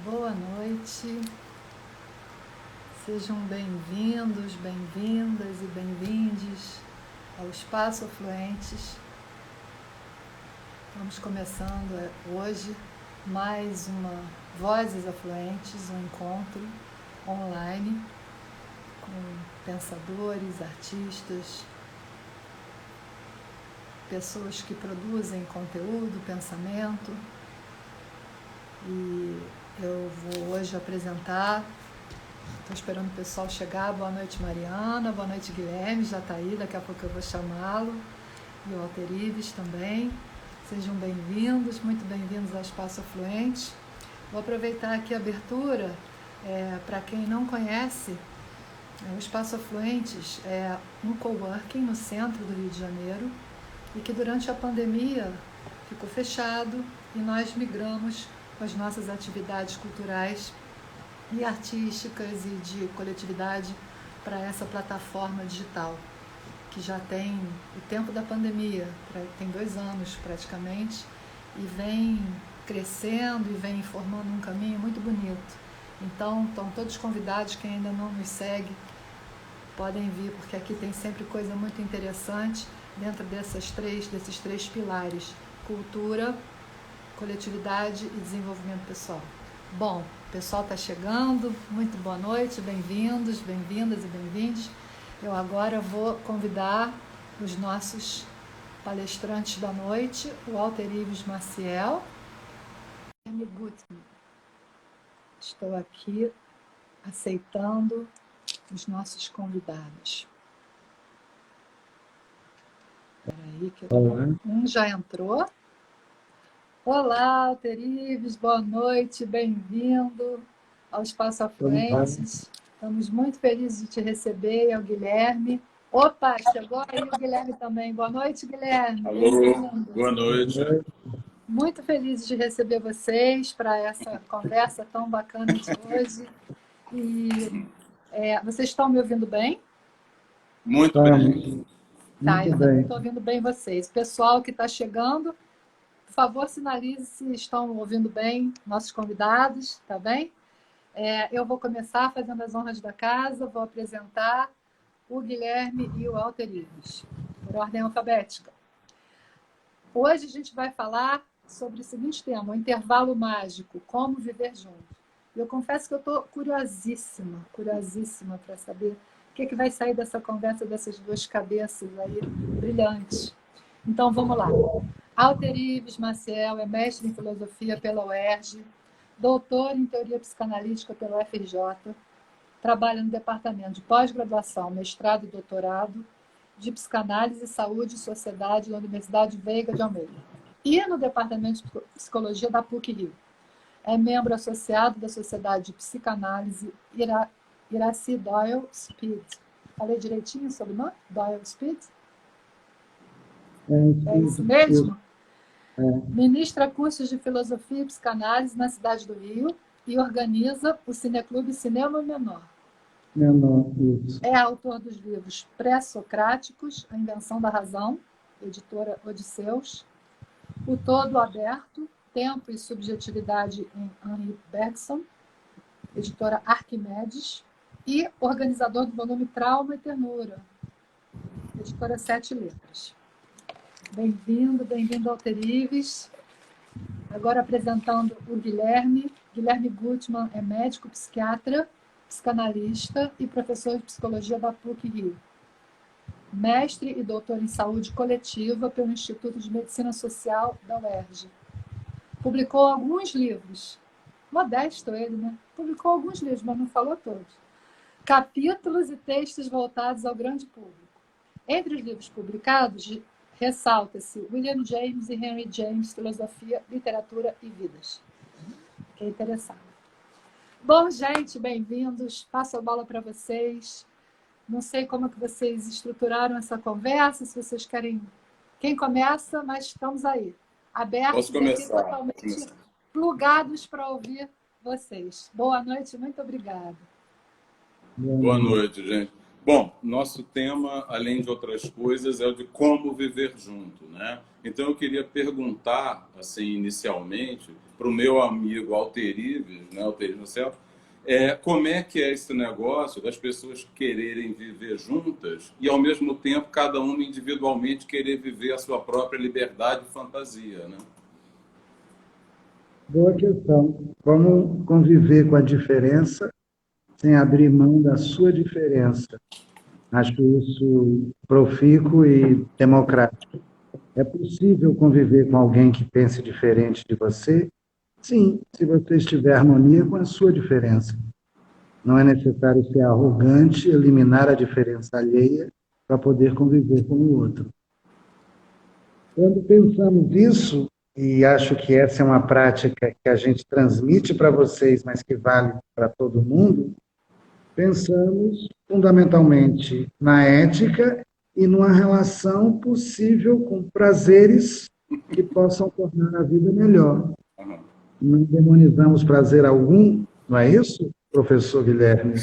Boa noite, sejam bem-vindos, bem-vindas e bem-vindes ao Espaço Afluentes. Estamos começando hoje mais uma Vozes Afluentes, um encontro online com pensadores, artistas, pessoas que produzem conteúdo, pensamento. E eu vou hoje apresentar, estou esperando o pessoal chegar. Boa noite, Mariana, boa noite, Guilherme, já está aí, daqui a pouco eu vou chamá-lo, e o Walter Ives também. Sejam bem-vindos, muito bem-vindos ao Espaço Afluente. Vou aproveitar aqui a abertura, para quem não conhece, o Espaço Afluentes é um coworking no centro do Rio de Janeiro, e que durante a pandemia ficou fechado, e nós migramos com as nossas atividades culturais e artísticas e de coletividade para essa plataforma digital, que já tem o tempo da pandemia, tem 2 anos praticamente, e vem crescendo e vem formando um caminho muito bonito. Então, estão todos convidados, quem ainda não nos segue, podem vir, porque aqui tem sempre coisa muito interessante dentro desses três pilares: cultura, coletividade e desenvolvimento pessoal. Bom, o pessoal está chegando, muito boa noite, bem-vindos, bem-vindas e bem-vindos. Eu agora vou convidar os nossos palestrantes da noite, o Walter Ives Maciel e Guilherme Gutmann. Estou aqui aceitando os nossos convidados. Espera aí, que um já entrou. Olá, Walter Ives, boa noite, bem-vindo ao Espaço Afluentes. Estamos muito felizes de te receber, e ao Guilherme. Opa, chegou aí o Guilherme também. Boa noite, Guilherme. Alô, boa noite. Muito felizes de receber vocês para essa conversa tão bacana de hoje. E vocês estão me ouvindo bem? Muito bem. Tá, eu também estou ouvindo bem vocês. Pessoal que está chegando, por favor, sinalize se estão ouvindo bem nossos convidados, tá bem? Eu vou começar fazendo as honras da casa, vou apresentar o Guilherme e o Walter Ives, por ordem alfabética. Hoje a gente vai falar sobre o seguinte tema: o intervalo mágico, como viver junto. Eu confesso que eu estou curiosíssima para saber o que vai sair dessa conversa dessas duas cabeças aí brilhantes. Então, vamos lá. Walter Ives Maciel é mestre em filosofia pela UERJ, doutor em teoria psicanalítica pela UFRJ, trabalha no departamento de pós-graduação, mestrado e doutorado de psicanálise, saúde e sociedade da Universidade Veiga de Almeida e no departamento de psicologia da PUC-Rio. É membro associado da Sociedade de Psicanálise Iraci Doyle Speed. Falei direitinho sobre o nome? Doyle Speed? É isso mesmo? Ministra cursos de filosofia e psicanálise na cidade do Rio e organiza o Cineclube Cinema Menor. Isso. É autor dos livros Pré-Socráticos, A Invenção da Razão, editora Odisseus, O Todo Aberto, Tempo e Subjetividade em Henri Bergson, editora Arquimedes, e organizador do volume Trauma e Ternura, editora 7 Letras. Bem-vindo, Walter Ives. Agora apresentando o Guilherme. Guilherme Gutmann é médico psiquiatra, psicanalista e professor de psicologia da PUC-Rio. Mestre e doutor em saúde coletiva pelo Instituto de Medicina Social da UERJ. Publicou alguns livros. Modesto ele, né? Publicou alguns livros, mas não falou todos. Capítulos e textos voltados ao grande público. Entre os livros publicados, ressalta-se William James e Henry James, Filosofia, Literatura e Vidas. Fiquei interessada. Bom, gente, bem-vindos. Passo a bola para vocês. Não sei como que vocês estruturaram essa conversa, se vocês querem... Quem começa, mas estamos aí. Abertos aqui, totalmente plugados para ouvir vocês. Boa noite, muito obrigada. Boa noite, gente. Bom, nosso tema, além de outras coisas, é o de como viver junto, né? Então eu queria perguntar, assim, inicialmente, para o meu amigo Alterives, né, Alterives no céu, como é que é esse negócio das pessoas quererem viver juntas e, ao mesmo tempo, cada uma individualmente querer viver a sua própria liberdade e fantasia, né? Boa questão. Como conviver com a diferença sem abrir mão da sua diferença? Acho isso profícuo e democrático. É possível conviver com alguém que pense diferente de você? Sim, se você estiver em harmonia com a sua diferença. Não é necessário ser arrogante, eliminar a diferença alheia para poder conviver com o outro. Quando pensamos nisso, e acho que essa é uma prática que a gente transmite para vocês, mas que vale para todo mundo, pensamos fundamentalmente na ética e numa relação possível com prazeres que possam tornar a vida melhor. Não demonizamos prazer algum, não é isso, professor Guilherme?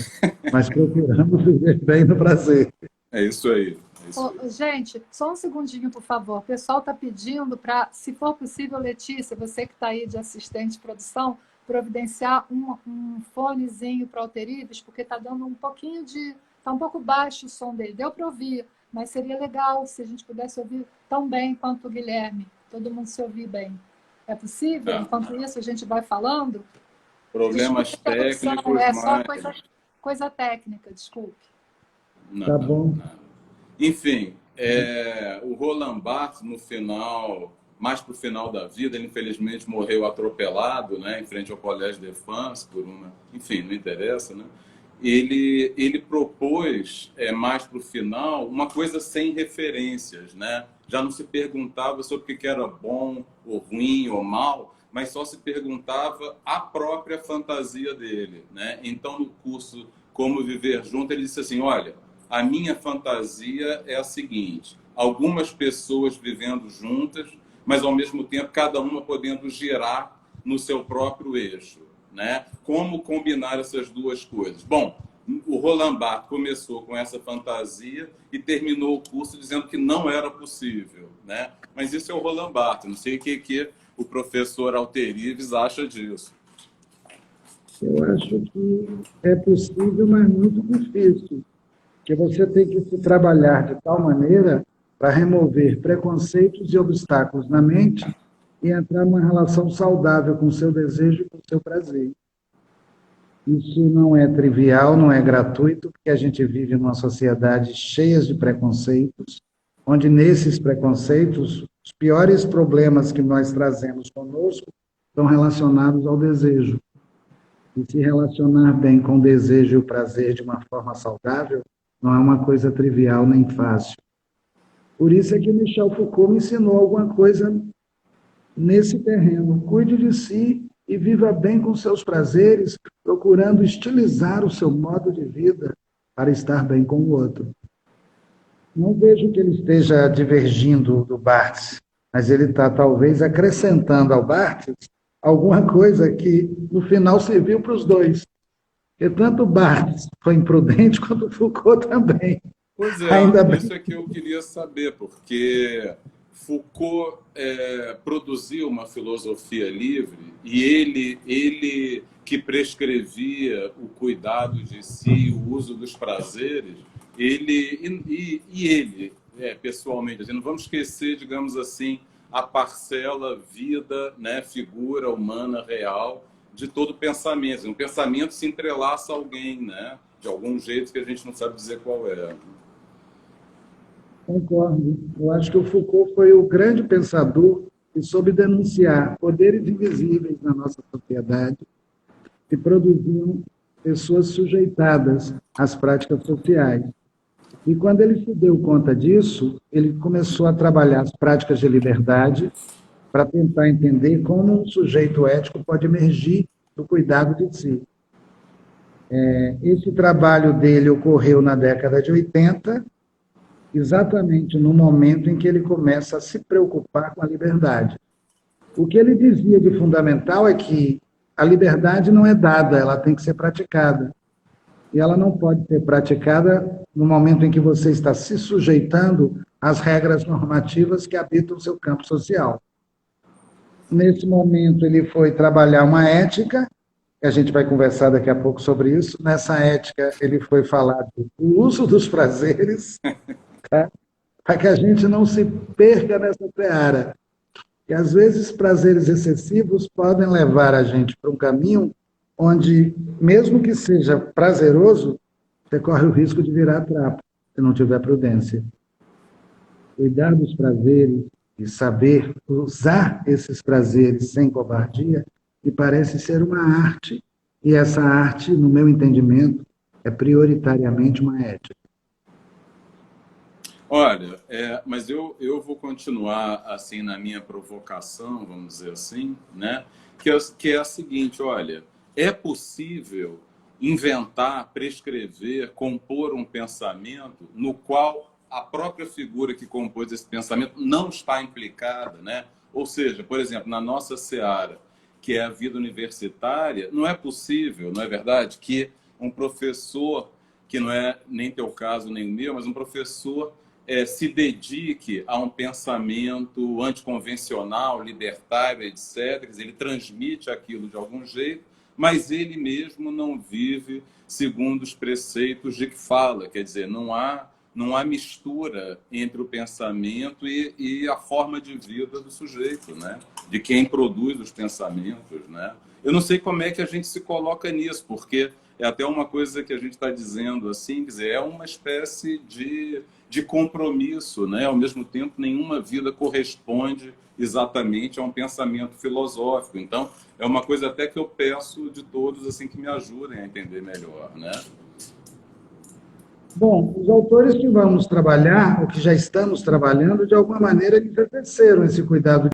Mas procuramos viver bem no prazer. É isso aí. É isso aí. Gente, só um segundinho, por favor. O pessoal está pedindo para, se for possível, Letícia, você que está aí de assistente de produção, providenciar um fonezinho para o Alterives, porque está dando um pouquinho de... Está um pouco baixo o som dele. Deu para ouvir, mas seria legal se a gente pudesse ouvir tão bem quanto o Guilherme. Todo mundo se ouvir bem. É possível? Tá. Enquanto isso, a gente vai falando? Problemas técnicos, é só coisa técnica, desculpe. Não, Tá bom. não. Enfim, o Roland Barthes, no final, mais para o final da vida, ele infelizmente morreu atropelado, né, em frente ao Collège de France, por uma... Enfim, não interessa, né? Ele propôs, mais para o final, uma coisa sem referências, né? Já não se perguntava sobre o que era bom, ou ruim, ou mal, mas só se perguntava a própria fantasia dele, né? Então, no curso Como Viver Junto, ele disse assim, olha, a minha fantasia é a seguinte, algumas pessoas vivendo juntas, mas ao mesmo tempo cada uma podendo girar no seu próprio eixo, né? Como combinar essas duas coisas? Bom, o Roland Barthes começou com essa fantasia e terminou o curso dizendo que não era possível, né? Mas isso é o Roland Barthes, não sei o que o professor Alterives acha disso. Eu acho que é possível, mas muito difícil. Porque você tem que se trabalhar de tal maneira para remover preconceitos e obstáculos na mente e entrar numa relação saudável com o seu desejo e com o seu prazer. Isso não é trivial, não é gratuito, porque a gente vive numa sociedade cheia de preconceitos, onde nesses preconceitos, os piores problemas que nós trazemos conosco estão relacionados ao desejo. E se relacionar bem com o desejo e o prazer de uma forma saudável não é uma coisa trivial nem fácil. Por isso é que Michel Foucault me ensinou alguma coisa nesse terreno. Cuide de si e viva bem com seus prazeres, procurando estilizar o seu modo de vida para estar bem com o outro. Não vejo que ele esteja divergindo do Barthes, mas ele está talvez acrescentando ao Barthes alguma coisa que no final serviu para os dois. Porque tanto Barthes foi imprudente quanto Foucault também. Pois é, Ainda bem. isso é que eu queria saber, porque Foucault produziu uma filosofia livre e ele que prescrevia o cuidado de si, o uso dos prazeres, ele pessoalmente, assim, não vamos esquecer, digamos assim, a parcela vida, né, figura humana real de todo pensamento. Um pensamento se entrelaça a alguém, né, de algum jeito que a gente não sabe dizer qual é. Concordo. Eu acho que o Foucault foi o grande pensador que soube denunciar poderes invisíveis na nossa sociedade que produziam pessoas sujeitadas às práticas sociais. E quando ele se deu conta disso, ele começou a trabalhar as práticas de liberdade para tentar entender como um sujeito ético pode emergir do cuidado de si. Esse trabalho dele ocorreu na década de 80, exatamente no momento em que ele começa a se preocupar com a liberdade. O que ele dizia de fundamental é que a liberdade não é dada, ela tem que ser praticada. e ela não pode ser praticada no momento em que você está se sujeitando às regras normativas que habitam o seu campo social. Nesse momento, ele foi trabalhar uma ética, que a gente vai conversar daqui a pouco sobre isso. Nessa ética, ele foi falar do uso dos prazeres, tá? Para que a gente não se perca nessa seara. E, às vezes, prazeres excessivos podem levar a gente para um caminho onde, mesmo que seja prazeroso, você corre o risco de virar trapo, se não tiver prudência. Cuidar dos prazeres e saber usar esses prazeres sem covardia, me parece ser uma arte, e essa arte, no meu entendimento, é prioritariamente uma ética. Olha, mas eu vou continuar assim na minha provocação, vamos dizer assim, né? Que é a seguinte, olha, é possível inventar, prescrever, compor um pensamento no qual a própria figura que compôs esse pensamento não está implicada, né? Ou seja, por exemplo, na nossa seara, que é a vida universitária, não é possível, não é verdade, que um professor, que não é nem teu caso nem o meu, mas um professor se dedique a um pensamento anticonvencional, libertário, etc. Ele transmite aquilo de algum jeito, mas ele mesmo não vive segundo os preceitos de que fala. Quer dizer, não há mistura entre o pensamento e a forma de vida do sujeito, né? De quem produz os pensamentos, né? Eu não sei como é que a gente se coloca nisso, porque é até uma coisa que a gente está dizendo assim, quer dizer, é uma espécie de compromisso, né? Ao mesmo tempo, nenhuma vida corresponde exatamente a um pensamento filosófico. Então, é uma coisa até que eu peço de todos assim que me ajudem a entender melhor, né? Bom, os autores que vamos trabalhar, ou que já estamos trabalhando, de alguma maneira, eles exerceram esse cuidado.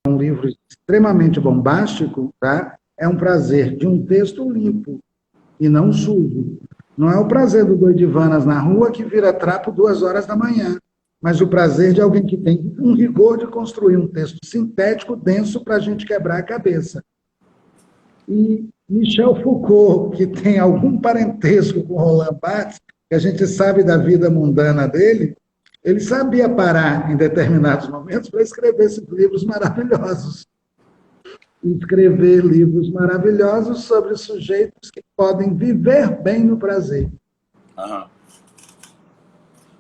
Um livro extremamente bombástico, tá? É um prazer de um texto limpo e não sujo. Não é o prazer do doidivanas na rua que vira trapo 2 horas da manhã, mas o prazer de alguém que tem um rigor de construir um texto sintético, denso, para a gente quebrar a cabeça. E Michel Foucault, que tem algum parentesco com Roland Barthes, que a gente sabe da vida mundana dele, ele sabia parar em determinados momentos para escrever esses livros maravilhosos. Escrever livros maravilhosos sobre sujeitos que podem viver bem no prazer. Aham.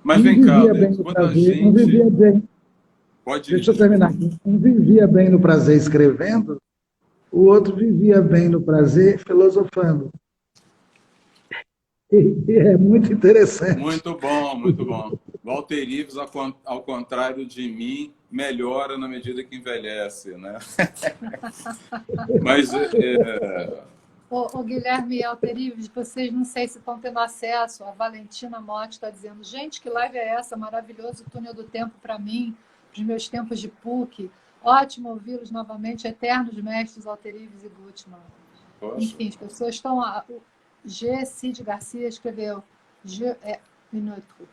Mas vem cá, quando a gente... Um vivia bem. Pode ir. Deixa eu terminar. Um vivia bem no prazer escrevendo, o outro vivia bem no prazer filosofando. E é muito interessante. Muito bom, muito bom. Walter Ives, ao contrário de mim, melhora na medida que envelhece, né? Mas... O Guilherme e Walter Ives, vocês não sei se estão tendo acesso, a Valentina Motti está dizendo, gente, que live é essa? Maravilhoso túnel do tempo para mim, para os meus tempos de PUC. Ótimo ouvi-los novamente, eternos mestres Walter Ives e Gutmann. Poxa. Enfim, as pessoas estão... G. Cid Garcia escreveu Je est un autre.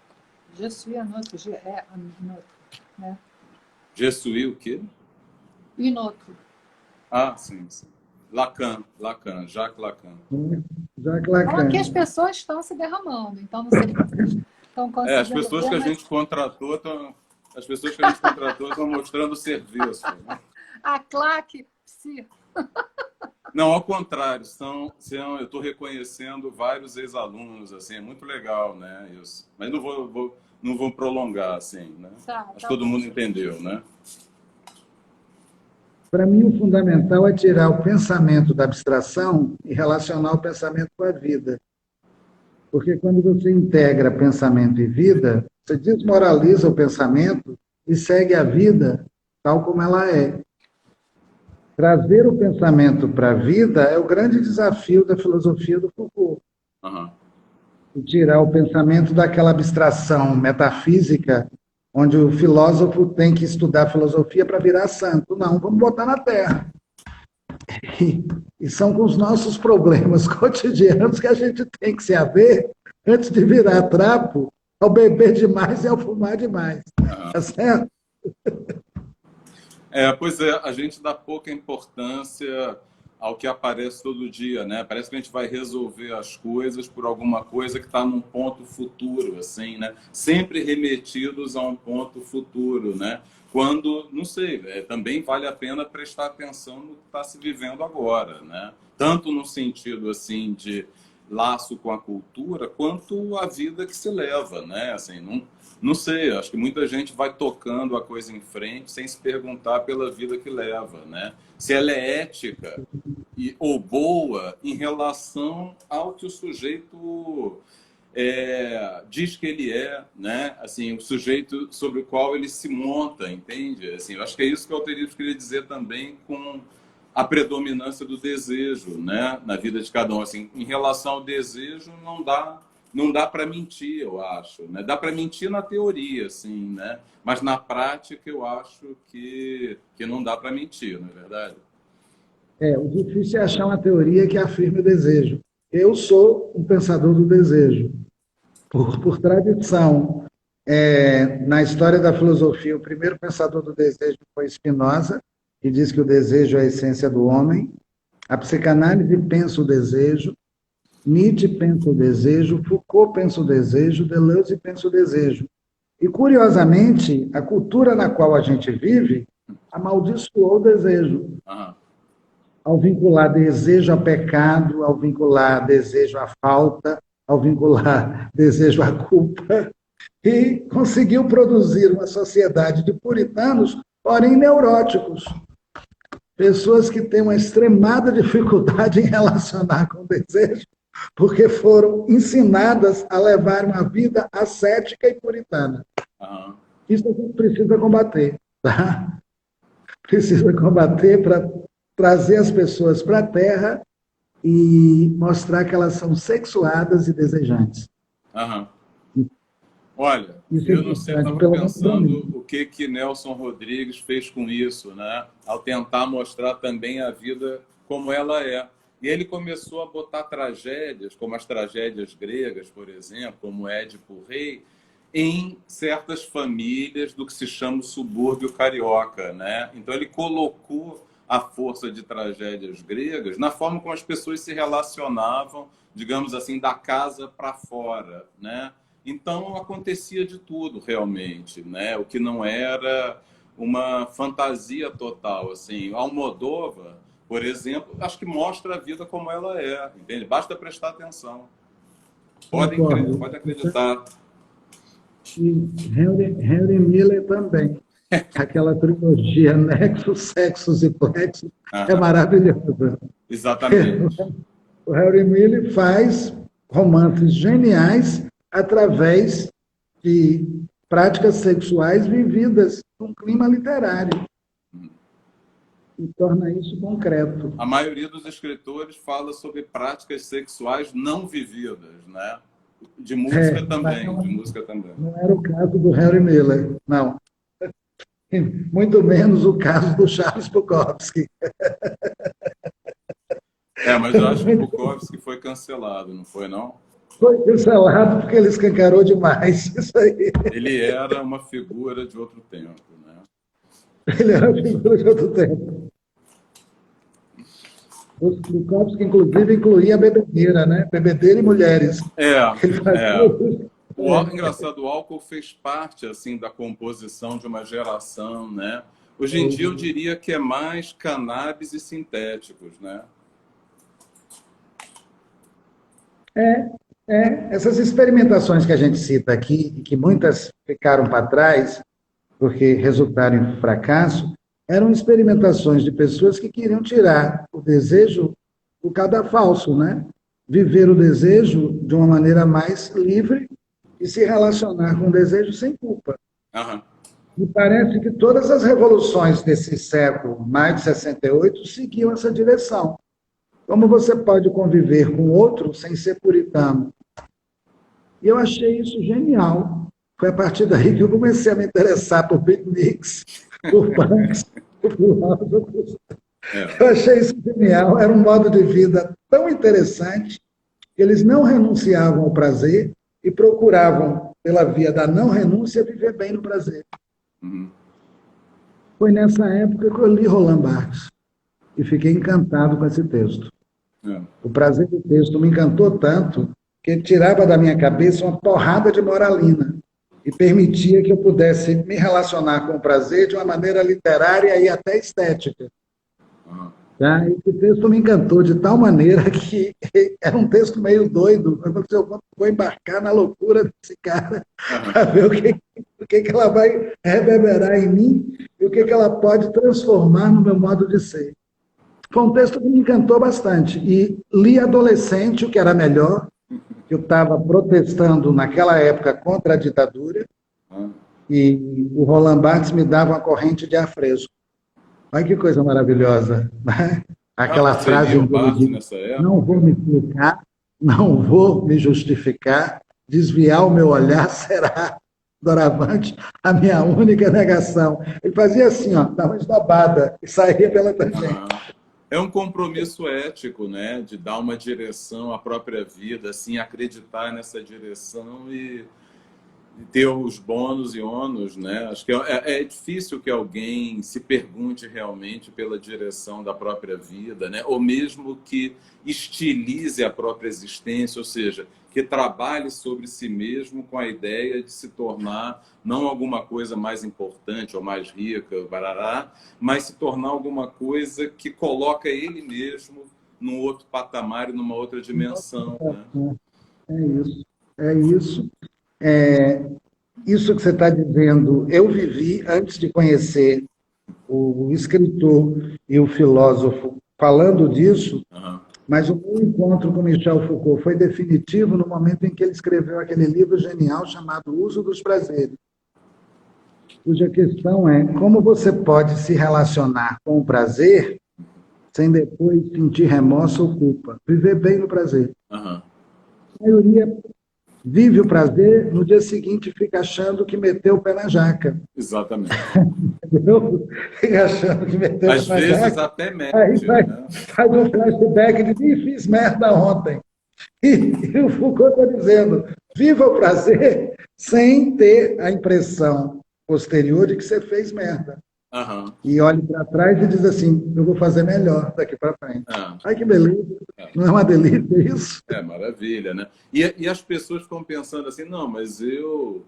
Je suis un autre. Je est un autre. Né? Je suis o quê? Un autre. Ah, sim, sim. Jacques Lacan. Jacques Lacan. Então, aqui as pessoas estão se derramando. Então, não sei se vocês estão conseguindo... As pessoas que a gente contratou estão mostrando serviço. Né? A claque, sim. Não, ao contrário, eu estou reconhecendo vários ex-alunos, assim, é muito legal, né, isso. Mas não vou prolongar, assim, né? Acho que todo mundo entendeu, né? Para mim, o fundamental é tirar o pensamento da abstração e relacionar o pensamento com a vida. Porque quando você integra pensamento e vida, você desmoraliza o pensamento e segue a vida tal como ela é. Trazer o pensamento para a vida é o grande desafio da filosofia do Foucault. Uhum. E tirar o pensamento daquela abstração metafísica, onde o filósofo tem que estudar filosofia para virar santo. Não, vamos botar na Terra. E são com os nossos problemas cotidianos que a gente tem que se haver antes de virar trapo, ao beber demais e ao fumar demais. Tá certo? Pois é, a gente dá pouca importância ao que aparece todo dia, né? Parece que a gente vai resolver as coisas por alguma coisa que está num ponto futuro, assim, né? Sempre remetidos a um ponto futuro, né? Quando, não sei, também vale a pena prestar atenção no que está se vivendo agora, né? Tanto no sentido, assim, de laço com a cultura, quanto a vida que se leva, né? Assim, não sei, acho que muita gente vai tocando a coisa em frente sem se perguntar pela vida que leva, né? Se ela é ética ou boa em relação ao que o sujeito diz que ele é, né? Assim, o sujeito sobre o qual ele se monta, entende? Assim, eu acho que é isso que o Alteríssimo queria dizer também com a predominância do desejo, né? Na vida de cada um. Assim, em relação ao desejo, não dá para mentir, eu acho, né? Dá para mentir na teoria, assim, né? Mas na prática eu acho que não dá para mentir, não é verdade? O difícil é achar uma teoria que afirme o desejo. Eu sou um pensador do desejo. Por tradição, na história da filosofia, o primeiro pensador do desejo foi Spinoza, que diz que o desejo é a essência do homem. A psicanálise pensa o desejo, Nietzsche pensa o desejo, Foucault pensa o desejo, Deleuze pensa o desejo. E, curiosamente, a cultura na qual a gente vive amaldiçoou o desejo. Aham. Ao vincular desejo a pecado, ao vincular desejo à falta, ao vincular desejo à culpa, e conseguiu produzir uma sociedade de puritanos, porém neuróticos. Pessoas que têm uma extremada dificuldade em relacionar com o desejo, porque foram ensinadas a levar uma vida ascética e puritana. Aham. Isso a gente precisa combater, tá? Precisa combater para trazer as pessoas para a Terra e mostrar que elas são sexuadas e desejantes. Aham. Olha, Isso é eu não sei, eu importante, estava pelo menos para pensando mim. o que Nelson Rodrigues fez com isso, né? Ao tentar mostrar também a vida como ela é. E ele começou a botar tragédias, como as tragédias gregas, por exemplo, como Édipo Rei, em certas famílias do que se chama o subúrbio carioca, né? Então ele colocou a força de tragédias gregas na forma como as pessoas se relacionavam, digamos assim, da casa para fora, né? Então acontecia de tudo realmente, né? O que não era uma fantasia total, assim. Almodóvar, por exemplo, acho que mostra a vida como ela é, entende? Basta prestar atenção. Concordo. Pode acreditar. E Henry Miller também. Aquela trilogia Nexus, Sexos e Plexos é Aham, maravilhosa. exatamente. O Henry Miller faz romances geniais através de práticas sexuais vividas num clima literário e torna isso concreto. A maioria dos escritores fala sobre práticas sexuais não vividas, né? De música Mas também, não, de música também. não era o caso do Henry Miller, não. Muito menos o caso do Charles Bukowski. Mas eu acho que o Bukowski foi cancelado, não foi, não? Foi cancelado porque ele escancarou demais. Isso aí. Ele era uma figura de outro tempo, né? Ele era uma figura de outro tempo. O Bukowski, inclusive, incluía a bebedeira, né? Bebedeira e mulheres. Ele fazia isso. Engraçado, o álcool fez parte assim da composição de uma geração, né? Hoje em dia eu diria que é mais cannabis e sintéticos, né? Essas experimentações que a gente cita aqui, e que muitas ficaram para trás, porque resultaram em fracasso, eram experimentações de pessoas que queriam tirar o desejo do cadafalso, né? Viver o desejo de uma maneira mais livre e se relacionar com o desejo sem culpa. Aham. Me parece que todas as revoluções desse século, mais de 68, seguiam essa direção. Como você pode conviver com outro sem ser puritano? E eu achei isso genial. Foi a partir daí que eu comecei a me interessar por beatniks, por punks, por filósofos. Eu achei isso genial. Era um modo de vida tão interessante que eles não renunciavam ao prazer e procuravam, pela via da não renúncia, viver bem no prazer. Uhum. Foi nessa época que eu li Roland Barthes e fiquei encantado com esse texto. O prazer do texto me encantou tanto que tirava da minha cabeça uma porrada de moralina e permitia que eu pudesse me relacionar com o prazer de uma maneira literária e até estética. Tá? Esse texto me encantou de tal maneira que era um texto meio doido. Eu vou embarcar na loucura desse cara para ver o que ela vai reverberar em mim e o que ela pode transformar no meu modo de ser. Foi um texto que me encantou bastante. E li adolescente, o que era melhor. Eu estava protestando naquela época contra a ditadura e o Roland Barthes me dava uma corrente de ar fresco. Olha que coisa maravilhosa, né? Aquela frase em que ele diz, não vou me explicar, não vou me justificar, desviar o meu olhar será, doravante, a minha única negação. Ele fazia assim, ó, dava uma esnobada e saía pela tangente. É um compromisso ético, né? De dar uma direção à própria vida, assim, acreditar nessa direção e ter os bônus e ônus, né? Acho que é difícil que alguém se pergunte realmente pela direção da própria vida, né? Ou mesmo que estilize a própria existência, ou seja, que trabalhe sobre si mesmo com a ideia de se tornar não alguma coisa mais importante ou mais rica, barará, mas se tornar alguma coisa que coloca ele mesmo num outro patamar e numa outra dimensão, né? É isso, é isso. Isso que você está dizendo, eu vivi antes de conhecer o escritor e o filósofo falando disso, mas o meu encontro com Michel Foucault foi definitivo no momento em que ele escreveu aquele livro genial chamado O Uso dos Prazeres, cuja questão é como você pode se relacionar com o prazer sem depois sentir remorso ou culpa, viver bem no prazer. A maioria vive o prazer, no dia seguinte fica achando que meteu o pé na jaca. Exatamente. Entendeu? Fica achando que meteu o pé na jaca. Às vezes até mete, aí né? Faz um flashback de fiz merda ontem. E o Foucault está dizendo, viva o prazer sem ter a impressão posterior de que você fez merda. E olhe para trás e diz assim, eu vou fazer melhor daqui para frente. Ai, que beleza. Não é uma delícia isso? É maravilha, né? E as pessoas ficam pensando assim, não, mas eu...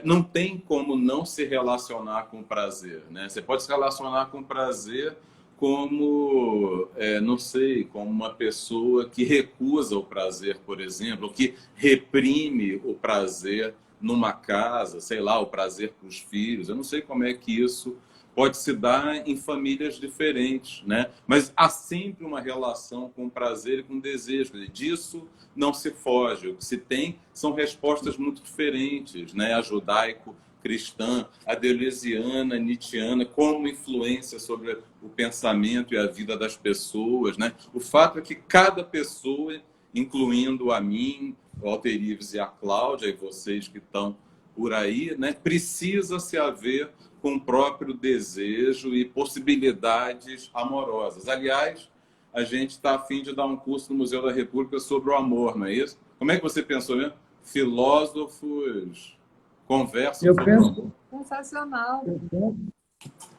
não tem como não se relacionar com prazer, né? Você pode se relacionar com prazer como, não sei, como uma pessoa que recusa o prazer, por exemplo, ou que reprime o prazer numa casa, sei lá, o prazer com os filhos. Eu não sei como é que isso pode se dar em famílias diferentes, né? Mas há sempre uma relação com prazer e com desejo. Disso não se foge. O que se tem são respostas muito diferentes, né? A judaico-cristã, a deleuziana, nietzschiana, como influência sobre o pensamento e a vida das pessoas, né? O fato é que cada pessoa, incluindo a mim, o Walter Ives e a Cláudia, e vocês que estão por aí, né? Precisa se haver com o próprio desejo e possibilidades amorosas. Aliás, a gente está a fim de dar um curso no Museu da República sobre o amor, não é isso? Como é que você pensou mesmo? Filósofos conversam sobre o amor. Sensacional.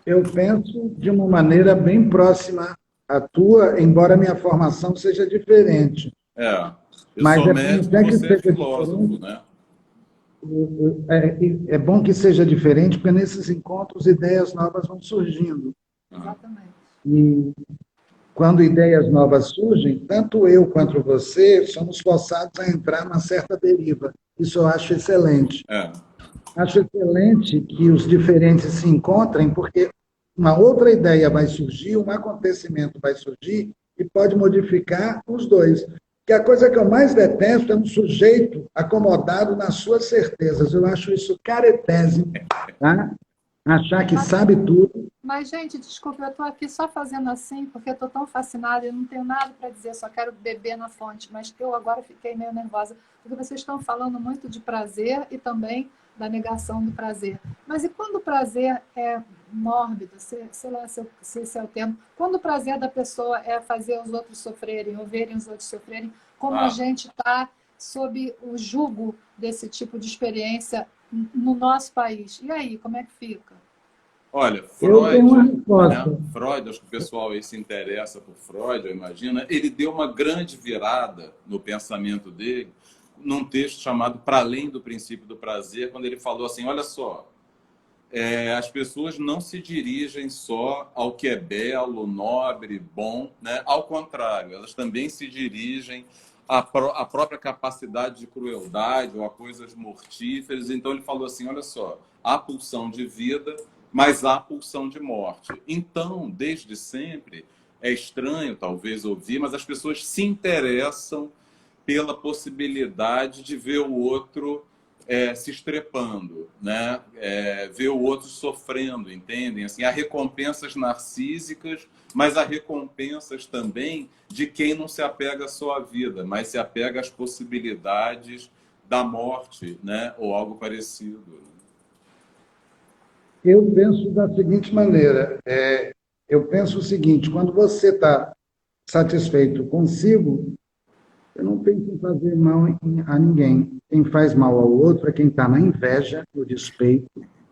Eu penso de uma maneira bem próxima à tua, embora a minha formação seja diferente. Eu sou médico, você é filósofo, né? É bom que seja diferente, porque nesses encontros ideias novas vão surgindo. Exatamente. E quando ideias novas surgem, tanto eu quanto você somos forçados a entrar numa certa deriva. Isso eu acho excelente. Acho excelente que os diferentes se encontrem, porque uma outra ideia vai surgir, um acontecimento vai surgir e pode modificar os dois. Que a coisa que eu mais detesto é um sujeito acomodado nas suas certezas. Eu acho isso caretésimo, tá? Achar que sabe tudo. Mas, gente, desculpa, eu estou aqui só fazendo assim, porque eu estou tão fascinada, eu não tenho nada para dizer, só quero beber na fonte, mas eu agora fiquei meio nervosa, porque vocês estão falando muito de prazer e também da negação do prazer. Mas e quando o prazer é mórbido, sei lá se esse é o termo, quando o prazer da pessoa é fazer os outros sofrerem, ou verem os outros sofrerem, como a gente está sob o jugo desse tipo de experiência no nosso país? E aí, como é que fica? Olha, Eu tenho uma Freud, né? resposta. Freud, acho que o pessoal aí se interessa por Freud, eu imagino, ele deu uma grande virada no pensamento dele num texto chamado Para Além do Princípio do Prazer, quando ele falou assim, olha só, as pessoas não se dirigem só ao que é belo, nobre, bom, né? Ao contrário, elas também se dirigem à própria capacidade de crueldade ou a coisas mortíferas. Então ele falou assim, olha só, há pulsão de vida, mas há pulsão de morte. Então, desde sempre, é estranho talvez ouvir, mas as pessoas se interessam pela possibilidade de ver o outro se estrepando, né? Ver o outro sofrendo, entendem? Assim, há recompensas narcísicas, mas há recompensas também de quem não se apega só à vida, mas se apega às possibilidades da morte, né? Ou algo parecido. Eu penso da seguinte maneira, eu penso o seguinte, quando você está satisfeito consigo, eu não penso em fazer mal a ninguém. Quem faz mal ao outro é quem está na inveja, no despeito,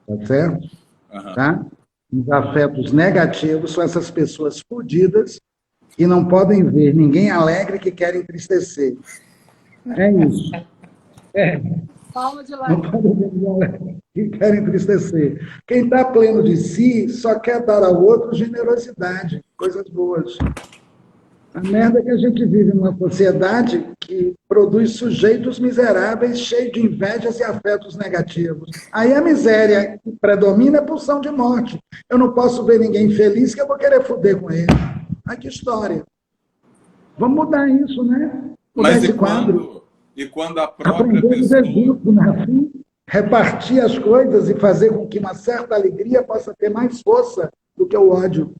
tá certo? Uhum. Tá? Os afetos negativos são essas pessoas fodidas que não podem ver ninguém alegre que quer entristecer. É isso. Palma de lá. Não podem ver ninguém alegre que quer entristecer. Quem está pleno de si só quer dar ao outro generosidade, coisas boas. A merda é que a gente vive numa sociedade que produz sujeitos miseráveis, cheios de invejas e afetos negativos. Aí a miséria que predomina é pulsão de morte. Eu não posso ver ninguém feliz que eu vou querer foder com ele. Ai, que história. Vamos mudar isso, né? Mudar Mas esse quadro. e quando a própria Aprender a pessoa... viver junto, né? Assim, repartir as coisas e fazer com que uma certa alegria possa ter mais força do que o ódio.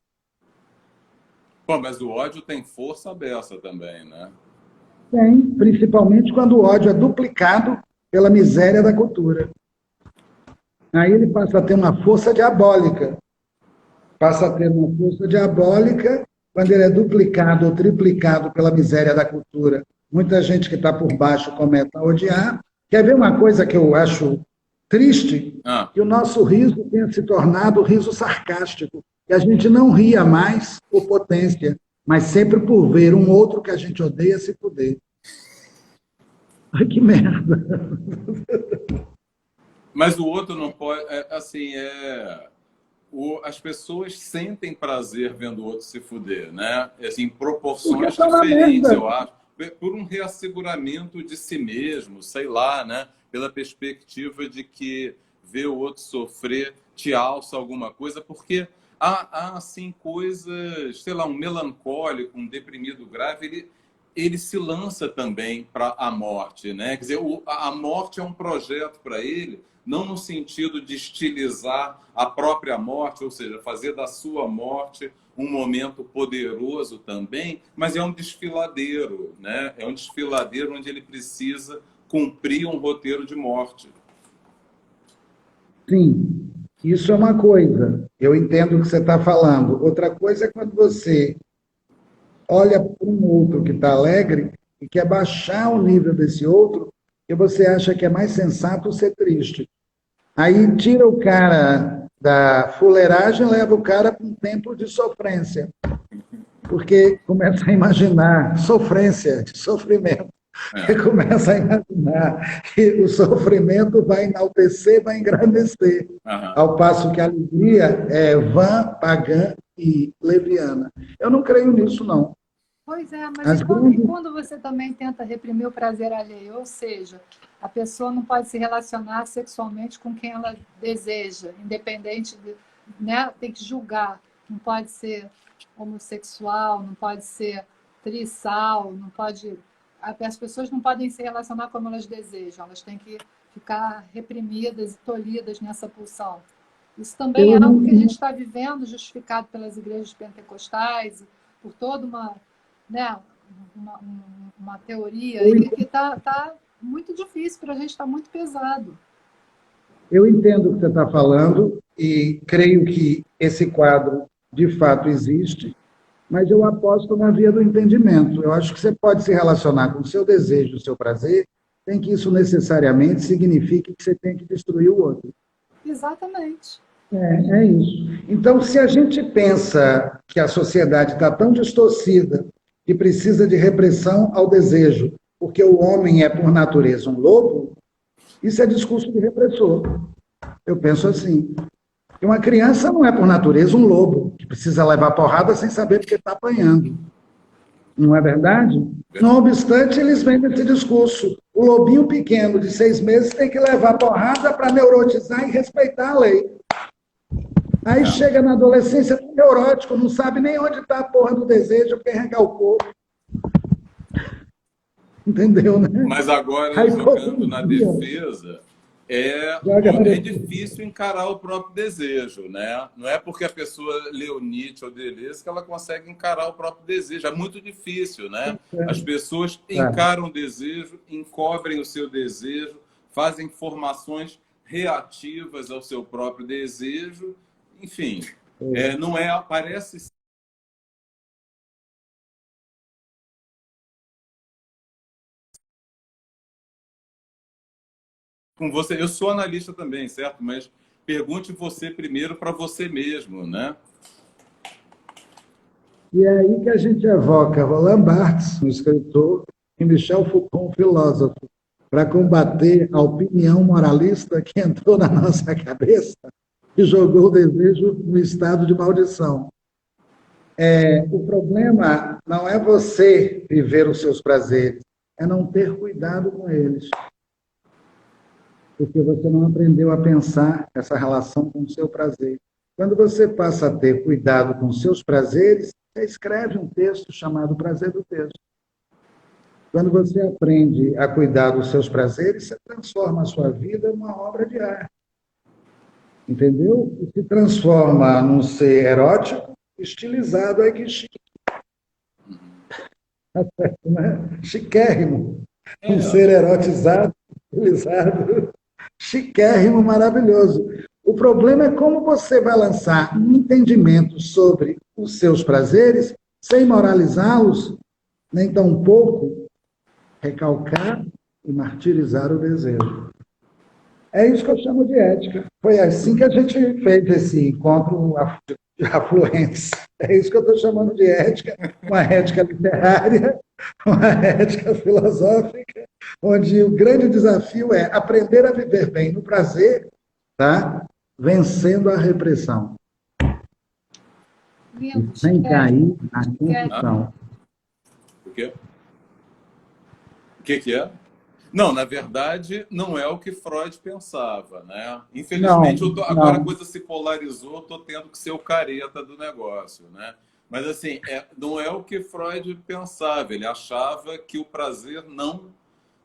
Pô, mas o ódio tem força beça também, né? Tem, principalmente quando o ódio é duplicado pela miséria da cultura. Aí ele passa a ter uma força diabólica. Passa a ter uma força diabólica quando ele é duplicado ou triplicado pela miséria da cultura. Muita gente que está por baixo começa a odiar. Quer ver uma coisa que eu acho triste? Que o nosso riso tenha se tornado riso sarcástico. Que a gente não ria mais por potência, mas sempre por ver um outro que a gente odeia se fuder. Ai, que merda. Mas o outro não pode... as pessoas sentem prazer vendo o outro se fuder, né? Assim, em proporções diferentes, eu acho. Por um reasseguramento de si mesmo, sei lá, né? Pela perspectiva de que ver o outro sofrer te alça alguma coisa, porque há assim, coisas, sei lá, um melancólico, um deprimido grave, ele se lança também para a morte, né? Quer dizer, a morte é um projeto para ele, não no sentido de estilizar a própria morte, ou seja, fazer da sua morte um momento poderoso também, mas é um desfiladeiro, né? É um desfiladeiro onde ele precisa cumprir um roteiro de morte. Sim, isso é uma coisa. Eu entendo o que você está falando. Outra coisa é quando você olha para um outro que está alegre e quer baixar o nível desse outro, e você acha que é mais sensato ser triste. Aí tira o cara da fuleiragem e leva o cara para um tempo de sofrência. Porque começa a imaginar sofrência, sofrimento. E começa a imaginar que o sofrimento vai enaltecer, vai engrandecer. Ao passo que a alegria é vã, pagã e leviana. Eu não creio nisso, não. Pois é, mas quando você também tenta reprimir o prazer alheio? Ou seja, a pessoa não pode se relacionar sexualmente com quem ela deseja, independente de, né? Tem que julgar. Não pode ser homossexual, não pode ser trissal, não pode... As pessoas não podem se relacionar como elas desejam, elas têm que ficar reprimidas e tolhidas nessa pulsão. Isso também é algo que a gente está vivendo, justificado pelas igrejas pentecostais, por toda uma, né, uma teoria, e que está muito difícil para a gente, está muito pesado. Eu entendo o que você está falando e creio que esse quadro, de fato, existe, mas eu aposto na via do entendimento. Eu acho que você pode se relacionar com o seu desejo, o seu prazer, sem que isso necessariamente signifique que você tem que destruir o outro. Exatamente. É isso. Então, se a gente pensa que a sociedade está tão distorcida que precisa de repressão ao desejo, porque o homem é, por natureza, um lobo, isso é discurso de repressor. Eu penso assim. Que uma criança não é, por natureza, um lobo, que precisa levar porrada sem saber porque está apanhando. Não é verdade? Não obstante, eles vêm desse discurso. O lobinho pequeno, de 6 meses, tem que levar porrada para neurotizar e respeitar a lei. Aí chega na adolescência, neurótico, não sabe nem onde está a porra do desejo, quer regar o corpo. Entendeu, né? Mas agora, Aí, jogando na defesa, é difícil encarar o próprio desejo, né? Não é porque a pessoa leu Nietzsche ou Deleuze que ela consegue encarar o próprio desejo. É muito difícil, né? As pessoas encaram o desejo, encobrem o seu desejo, fazem formações reativas ao seu próprio desejo. Enfim, não é, parece com você. Eu sou analista também, certo? Mas pergunte você primeiro para você mesmo, né? E é aí que a gente evoca Roland Barthes, um escritor, e Michel Foucault, um filósofo, para combater a opinião moralista que entrou na nossa cabeça e jogou o desejo no estado de maldição. O problema não é você viver os seus prazeres, é não ter cuidado com eles. Porque você não aprendeu a pensar essa relação com o seu prazer. Quando você passa a ter cuidado com os seus prazeres, você escreve um texto chamado Prazer do Texto. Quando você aprende a cuidar dos seus prazeres, você transforma a sua vida numa obra de arte. Entendeu? E se transforma num ser erótico, estilizado, é que chique. Né? Chiquérrimo. Um ser erotizado, estilizado, chiquérrimo, maravilhoso. O problema é como você vai lançar um entendimento sobre os seus prazeres sem moralizá-los, nem tampouco recalcar e martirizar o desejo. É isso que eu chamo de ética. Foi assim que a gente fez esse encontro de afluentes. É isso que eu estou chamando de ética, uma ética literária, uma ética filosófica, onde o grande desafio é aprender a viver bem no prazer, tá? Vencendo a repressão. Sem cair na confusão. O quê? O que é? Não, na verdade, não é o que Freud pensava, né? Infelizmente, agora a coisa se polarizou, estou tendo que ser o careta do negócio, né? Mas, assim, não é o que Freud pensava. Ele achava que o prazer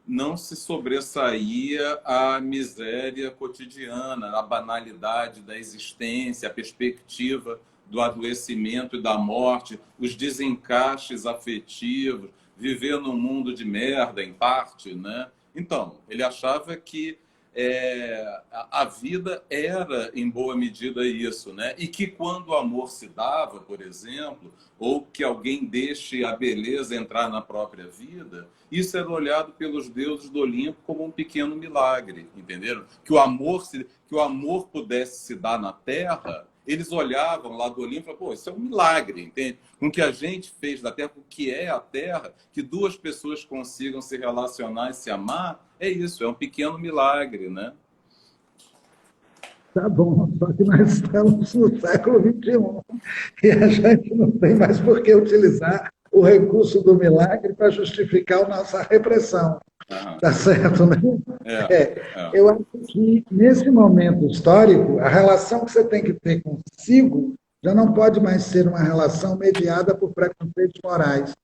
não se sobressaía à miséria cotidiana, à banalidade da existência, à perspectiva do adoecimento e da morte, os desencaixes afetivos, viver num mundo de merda, em parte, né? Então, ele achava que a vida era, em boa medida, isso, né? E que quando o amor se dava, por exemplo, ou que alguém deixe a beleza entrar na própria vida, isso era olhado pelos deuses do Olimpo como um pequeno milagre, entenderam? Que o amor pudesse se dar na Terra, eles olhavam lá do Olimpo e falavam, pô, isso é um milagre, entende? Com o que a gente fez da Terra, com o que é a Terra, que duas pessoas consigam se relacionar e se amar, é isso, é um pequeno milagre, né? Tá bom, só que nós estamos no século XXI e a gente não tem mais por que utilizar o recurso do milagre para justificar a nossa repressão. Tá certo, né? Eu acho que, nesse momento histórico, a relação que você tem que ter consigo já não pode mais ser uma relação mediada por preconceitos morais.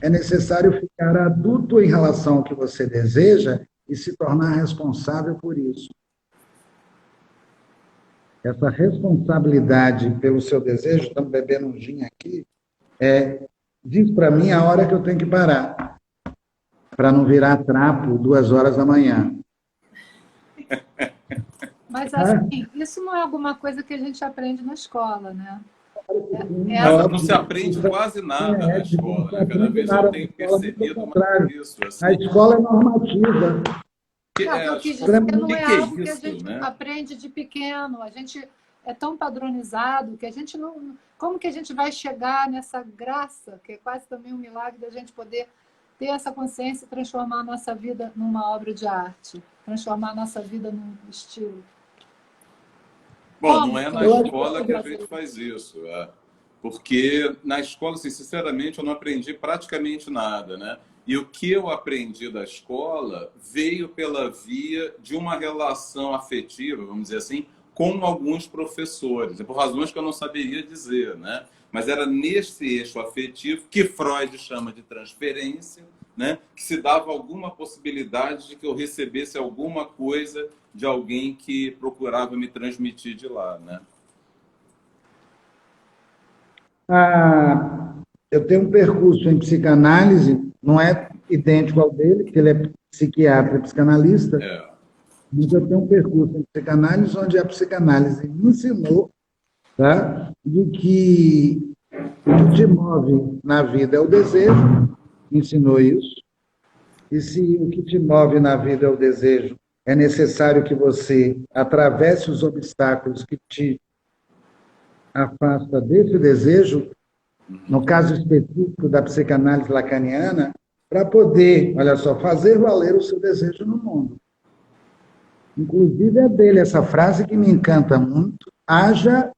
É necessário ficar adulto em relação ao que você deseja e se tornar responsável por isso. Essa responsabilidade pelo seu desejo, estamos bebendo um gin aqui, diz para mim a hora que eu tenho que parar, para não virar trapo 2 horas da manhã. Mas, assim, isso não é alguma coisa que a gente aprende na escola, né? Não se aprende quase nada na escola, né? Cada vez eu tenho percebido mais isso. Assim. A escola é normativa. Não, eu quis dizer que não é algo que a gente aprende de pequeno. A gente é tão padronizado que a gente não... Como que a gente vai chegar nessa graça, que é quase também um milagre da gente poder ter essa consciência e transformar a nossa vida numa obra de arte, transformar a nossa vida num estilo? Bom, não é na escola que a gente faz isso, porque na escola, assim, sinceramente, eu não aprendi praticamente nada, né? E o que eu aprendi da escola veio pela via de uma relação afetiva, vamos dizer assim, com alguns professores, por razões que eu não saberia dizer, né? Mas era nesse eixo afetivo que Freud chama de transferência, né? Que se dava alguma possibilidade de que eu recebesse alguma coisa de alguém que procurava me transmitir de lá, né? Eu tenho um percurso em psicanálise, não é idêntico ao dele, porque ele é psiquiatra e psicanalista, mas eu tenho um percurso em psicanálise onde a psicanálise me ensinou, tá, de que o que te move na vida é o desejo, ensinou isso, e se o que te move na vida é o desejo, é necessário que você atravesse os obstáculos que te afasta desse desejo, no caso específico da psicanálise lacaniana, para poder, olha só, fazer valer o seu desejo no mundo. Inclusive é dele essa frase que me encanta muito: haja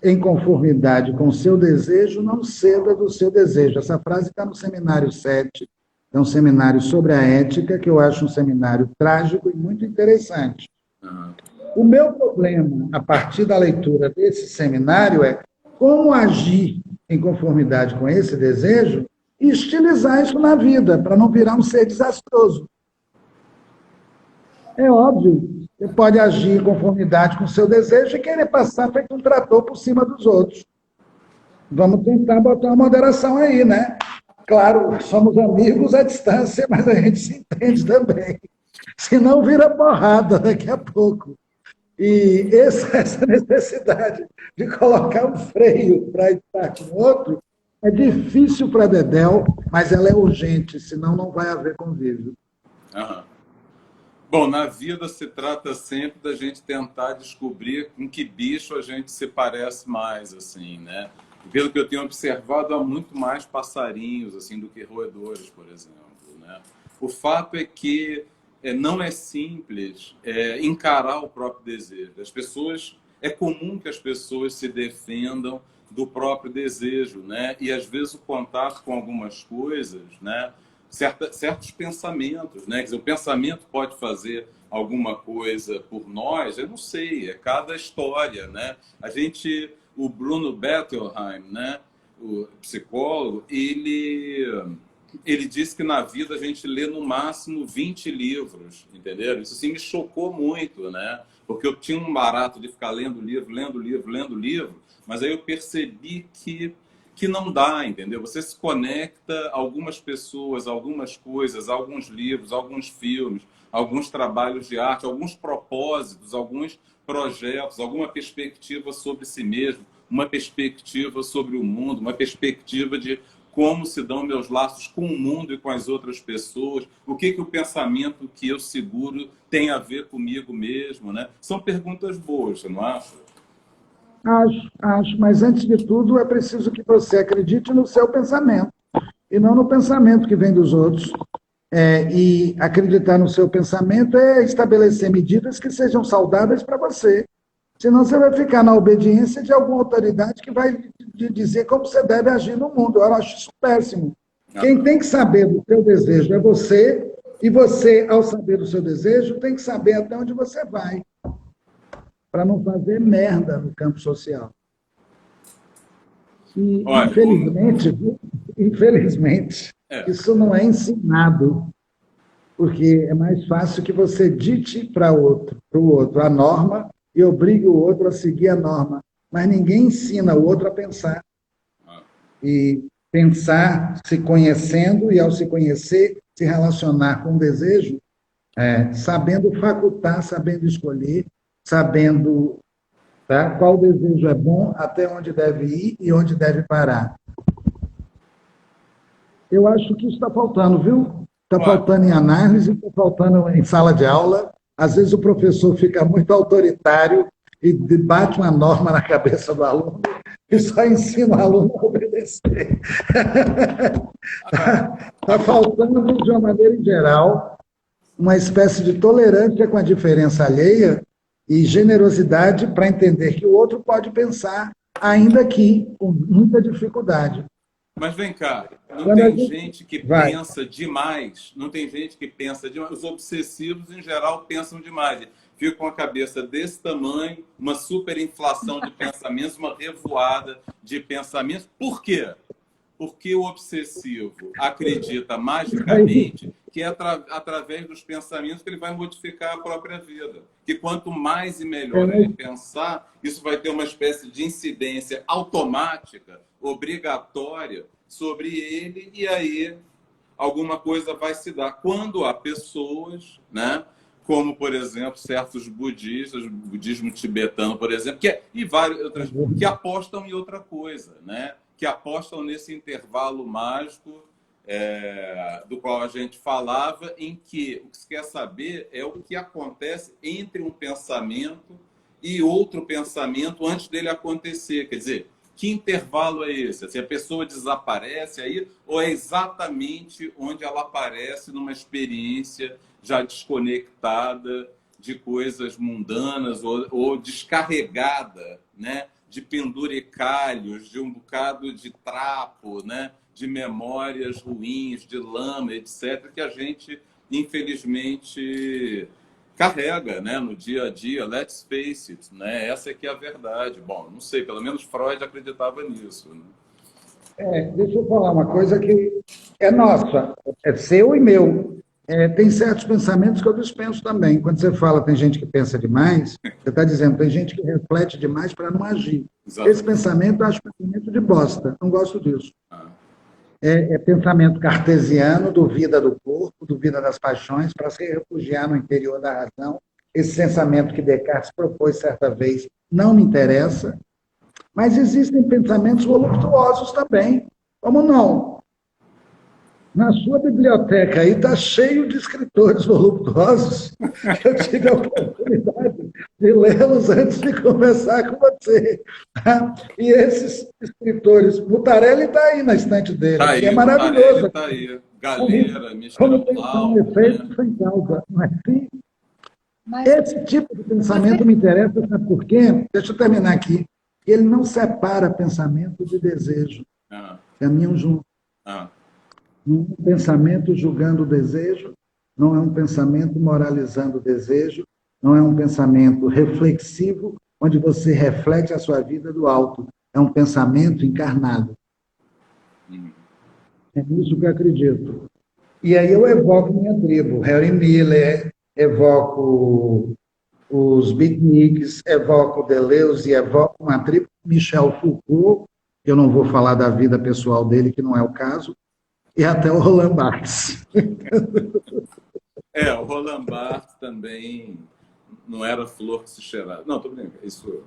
em conformidade com o seu desejo, não ceda do seu desejo. Essa frase está no seminário 7, é um seminário sobre a ética, que eu acho um seminário trágico e muito interessante. O meu problema, a partir da leitura desse seminário, é como agir em conformidade com esse desejo e estilizar isso na vida, para não virar um ser desastroso. É óbvio, você pode agir em conformidade com o seu desejo e querer passar feito um trator por cima dos outros. Vamos tentar botar uma moderação aí, né? Claro, somos amigos à distância, mas a gente se entende também. Senão vira porrada daqui a pouco. E essa necessidade de colocar um freio para estar com o outro é difícil para Dedéu, mas ela é urgente, senão não vai haver convívio. Bom, na vida se trata sempre da gente tentar descobrir com que bicho a gente se parece mais, assim, né? Pelo que eu tenho observado, há muito mais passarinhos assim do que roedores, por exemplo, né? O fato é que não é simples encarar o próprio desejo. É comum que as pessoas se defendam do próprio desejo, né? E às vezes o contato com algumas coisas, né? Certos pensamentos, né? Quer dizer, o pensamento pode fazer alguma coisa por nós, eu não sei, é cada história, né? O Bruno Bettelheim, né? O psicólogo, ele disse que na vida a gente lê no máximo 20 livros, entendeu? Isso assim me chocou muito, né? Porque eu tinha um barato de ficar lendo livro, mas aí eu percebi que não dá, entendeu? Você se conecta a algumas pessoas, algumas coisas, alguns livros, alguns filmes, alguns trabalhos de arte, alguns propósitos, alguns projetos, alguma perspectiva sobre si mesmo, uma perspectiva sobre o mundo, uma perspectiva de como se dão meus laços com o mundo e com as outras pessoas, o que o pensamento que eu seguro tem a ver comigo mesmo, né? São perguntas boas, você não acha? Acho, mas antes de tudo é preciso que você acredite no seu pensamento e não no pensamento que vem dos outros. E acreditar no seu pensamento é estabelecer medidas que sejam saudáveis para você. Senão você vai ficar na obediência de alguma autoridade que vai dizer como você deve agir no mundo. Eu acho isso péssimo. Quem tem que saber do seu desejo é você, e você, ao saber do seu desejo, tem que saber até onde você vai, para não fazer merda no campo social. E, infelizmente, isso não é ensinado, porque é mais fácil que você dite para o outro a norma e obrigue o outro a seguir a norma. Mas ninguém ensina o outro a pensar. E pensar se conhecendo, e ao se conhecer, se relacionar com o desejo, sabendo facultar, sabendo escolher, sabendo qual desejo é bom, até onde deve ir e onde deve parar. Eu acho que isso está faltando, viu? Está faltando em análise, está faltando em sala de aula. Às vezes o professor fica muito autoritário e bate uma norma na cabeça do aluno e só ensina o aluno a obedecer. Está faltando, de uma maneira geral, uma espécie de tolerância com a diferença alheia e generosidade para entender que o outro pode pensar, ainda que com muita dificuldade. Mas vem cá, não Quando tem gente... gente que Vai. pensa demais, não tem gente que pensa demais. Os obsessivos, em geral, pensam demais. Ficam com a cabeça desse tamanho, uma superinflação de pensamentos, uma revoada de pensamentos. Por quê? Porque o obsessivo acredita magicamente que é através dos pensamentos que ele vai modificar a própria vida. Que quanto mais e melhor ele pensar, isso vai ter uma espécie de incidência automática, obrigatória, sobre ele, e aí alguma coisa vai se dar. Quando há pessoas, né, como, por exemplo, certos budistas, o budismo tibetano, por exemplo, e várias outras, que apostam em outra coisa, né? Que apostam nesse intervalo mágico do qual a gente falava, em que o que se quer saber é o que acontece entre um pensamento e outro pensamento antes dele acontecer. Quer dizer, que intervalo é esse? Se a pessoa desaparece aí, ou é exatamente onde ela aparece numa experiência já desconectada de coisas mundanas ou descarregada, né, de penduricalhos, de um bocado de trapo, né, de memórias ruins, de lama, etc., que a gente, infelizmente, carrega, né, no dia a dia. Let's face it, né? Essa é que é a verdade. Bom, não sei, pelo menos Freud acreditava nisso, né? Deixa eu falar uma coisa que é nossa, é seu e meu. Tem certos pensamentos que eu dispenso também. Quando você fala tem gente que pensa demais, você está dizendo tem gente que reflete demais para não agir. Exatamente. Esse pensamento eu acho pensamento de bosta, não gosto disso. É pensamento cartesiano, duvida do corpo, duvida das paixões, para se refugiar no interior da razão. Esse pensamento que Descartes propôs certa vez não me interessa, mas existem pensamentos voluptuosos também. Como não? Na sua biblioteca aí está cheio de escritores voluptuosos. Eu tive a oportunidade de lê-los antes de conversar com você. E esses escritores, Mutarelli está aí na estante dele, tá aí, que é maravilhoso. Está aí. Galera, Como tem um efeito sem causa, não é assim? Esse tipo de pensamento me interessa, sabe por quê? Deixa eu terminar aqui. Ele não separa pensamento de desejo. Caminham juntos. Não é um pensamento julgando o desejo, não é um pensamento moralizando o desejo, não é um pensamento reflexivo, onde você reflete a sua vida do alto. É um pensamento encarnado. É nisso que eu acredito. E aí eu evoco minha tribo, Harry Miller, evoco os beatniks, evoco Deleuze, evoco uma tribo, Michel Foucault, que eu não vou falar da vida pessoal dele, que não é o caso, e até o Roland Barthes. O Roland Barthes também não era flor que se cheirava. Não, estou brincando. Isso.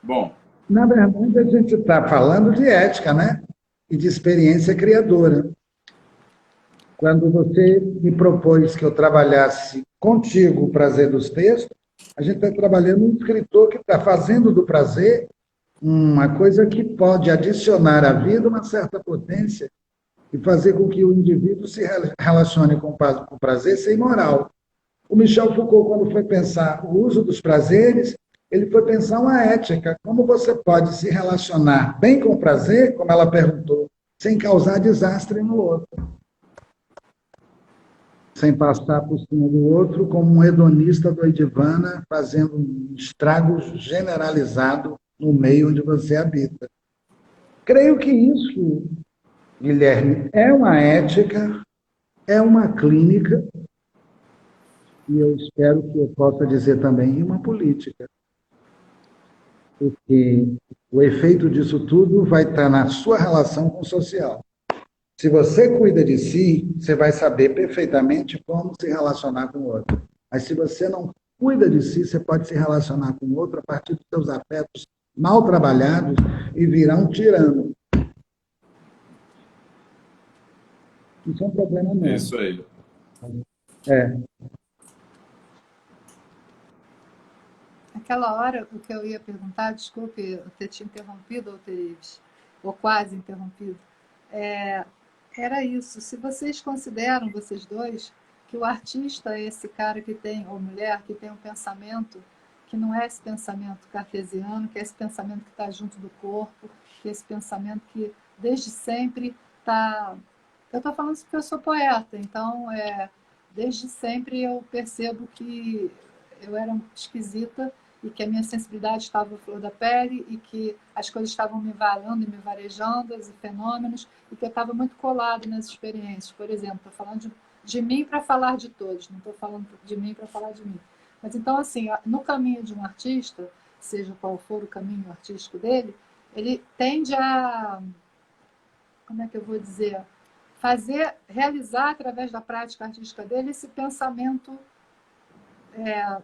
Bom. Na verdade, a gente está falando de ética, né? E de experiência criadora. Quando você me propôs que eu trabalhasse contigo o prazer dos textos, a gente está trabalhando um escritor que está fazendo do prazer uma coisa que pode adicionar à vida uma certa potência e fazer com que o indivíduo se relacione com o prazer sem moral. O Michel Foucault, quando foi pensar o uso dos prazeres, ele foi pensar uma ética. Como você pode se relacionar bem com o prazer, como ela perguntou, sem causar desastre no outro? Sem passar por cima do outro como um hedonista doidivana, fazendo um estrago generalizado no meio onde você habita. Creio que isso, Guilherme, é uma ética, é uma clínica, e eu espero que eu possa dizer também uma política. Porque o efeito disso tudo vai estar na sua relação com o social. Se você cuida de si, você vai saber perfeitamente como se relacionar com o outro. Mas se você não cuida de si, você pode se relacionar com o outro a partir dos seus afetos mal trabalhados e virar um tirano. Isso é um problema mesmo. Isso aí. Aquela hora, o que eu ia perguntar, desculpe eu ter te interrompido, Alterives, ou quase interrompido, é, era isso. Se vocês consideram, vocês dois, que o artista é esse cara que tem, ou mulher, que tem um pensamento que não é esse pensamento cartesiano, que é esse pensamento que está junto do corpo, que é esse pensamento que desde sempre está. Eu estou falando isso porque eu sou poeta, então desde sempre eu percebo que eu era esquisita e que a minha sensibilidade estava à flor da pele e que as coisas estavam me varando e me varejando, os fenômenos, e que eu estava muito colado nas experiências. Por exemplo, estou falando de mim para falar de todos, não estou falando de mim para falar de mim. Mas então, assim, no caminho de um artista, seja qual for o caminho artístico dele, ele tende a, como é que eu vou dizer, realizar através da prática artística dele esse pensamento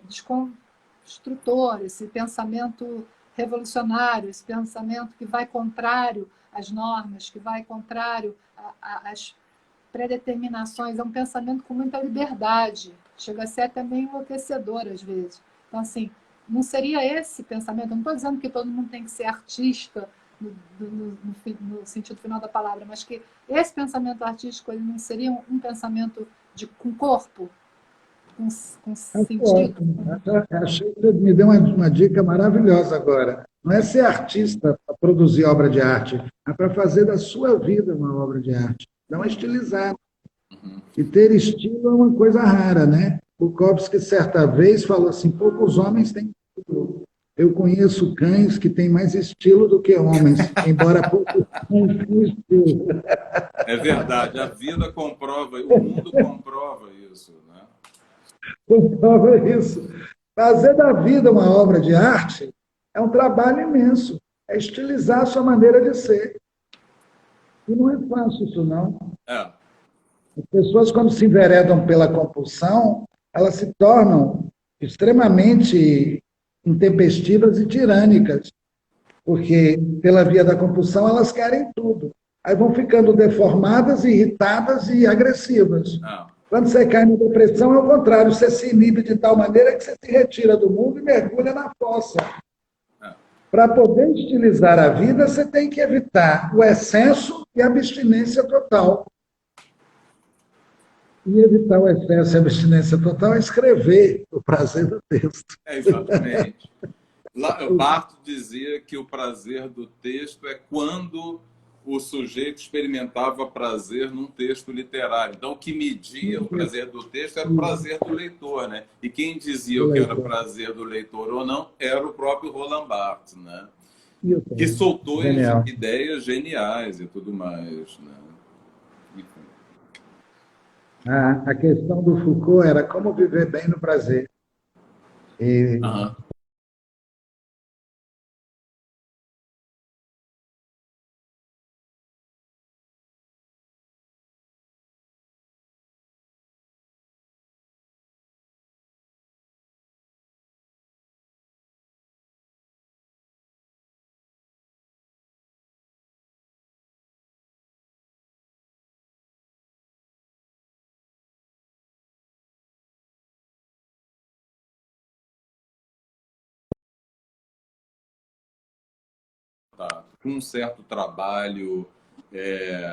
desconstrutor, esse pensamento revolucionário, esse pensamento que vai contrário às normas, que vai contrário às predeterminações. É um pensamento com muita liberdade, chega a ser até meio enlouquecedor às vezes. Então, assim, não seria esse pensamento, eu não estou dizendo que todo mundo tem que ser artista no sentido final da palavra, mas que esse pensamento artístico ele não seria um pensamento com corpo, com sentido. Achei que você me deu uma dica maravilhosa agora. Não é ser artista para produzir obra de arte, é para fazer da sua vida uma obra de arte. Dá uma estilizada. E ter estilo é uma coisa rara, né? Bukowski, certa vez, falou assim, poucos homens têm estilo. Eu conheço cães que têm mais estilo do que homens, embora poucos cães tenham estilo. É verdade, a vida comprova, o mundo comprova isso, né? Comprova isso. Fazer da vida uma obra de arte é um trabalho imenso. É estilizar a sua maneira de ser. E não é fácil isso, não. As pessoas, quando se enveredam pela compulsão, elas se tornam extremamente intempestivas e tirânicas, porque, pela via da compulsão, elas querem tudo. Aí vão ficando deformadas, irritadas e agressivas. Quando você cai na depressão, é o contrário, você se inibe de tal maneira que você se retira do mundo e mergulha na fossa. Para poder estilizar a vida, você tem que evitar o excesso e a abstinência total. E evitar o excesso e a abstinência total é escrever o prazer do texto. Exatamente. Barthes dizia que o prazer do texto é quando o sujeito experimentava prazer num texto literário. Então, o que media o prazer do texto era o prazer do leitor, né? E quem dizia o que era o prazer do leitor ou não era o próprio Roland Barthes, né? Que soltou ideias geniais e tudo mais, né? A questão do Foucault era como viver bem no prazer. E com um certo trabalho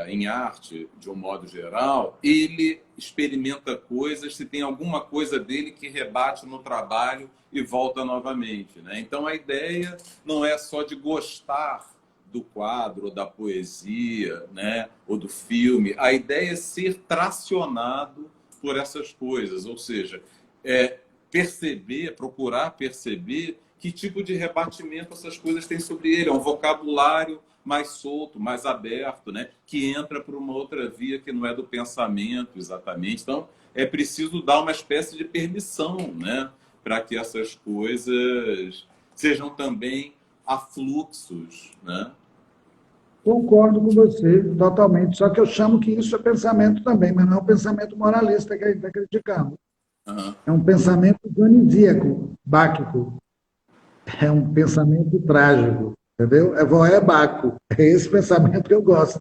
em arte, de um modo geral, ele experimenta coisas, se tem alguma coisa dele que rebate no trabalho e volta novamente, né? Então, a ideia não é só de gostar do quadro, ou da poesia, né? Ou do filme. A ideia é ser tracionado por essas coisas, ou seja, procurar perceber que tipo de rebatimento essas coisas têm sobre ele. É um vocabulário mais solto, mais aberto, né? Que entra por uma outra via que não é do pensamento exatamente. Então, é preciso dar uma espécie de permissão, né? Para que essas coisas sejam também afluxos, né? Concordo com você totalmente, só que eu chamo que isso é pensamento também, mas não é um pensamento moralista que a gente está criticando. É um pensamento dionisíaco, báquico. É um pensamento trágico, entendeu? É voé Baco. É esse pensamento que eu gosto.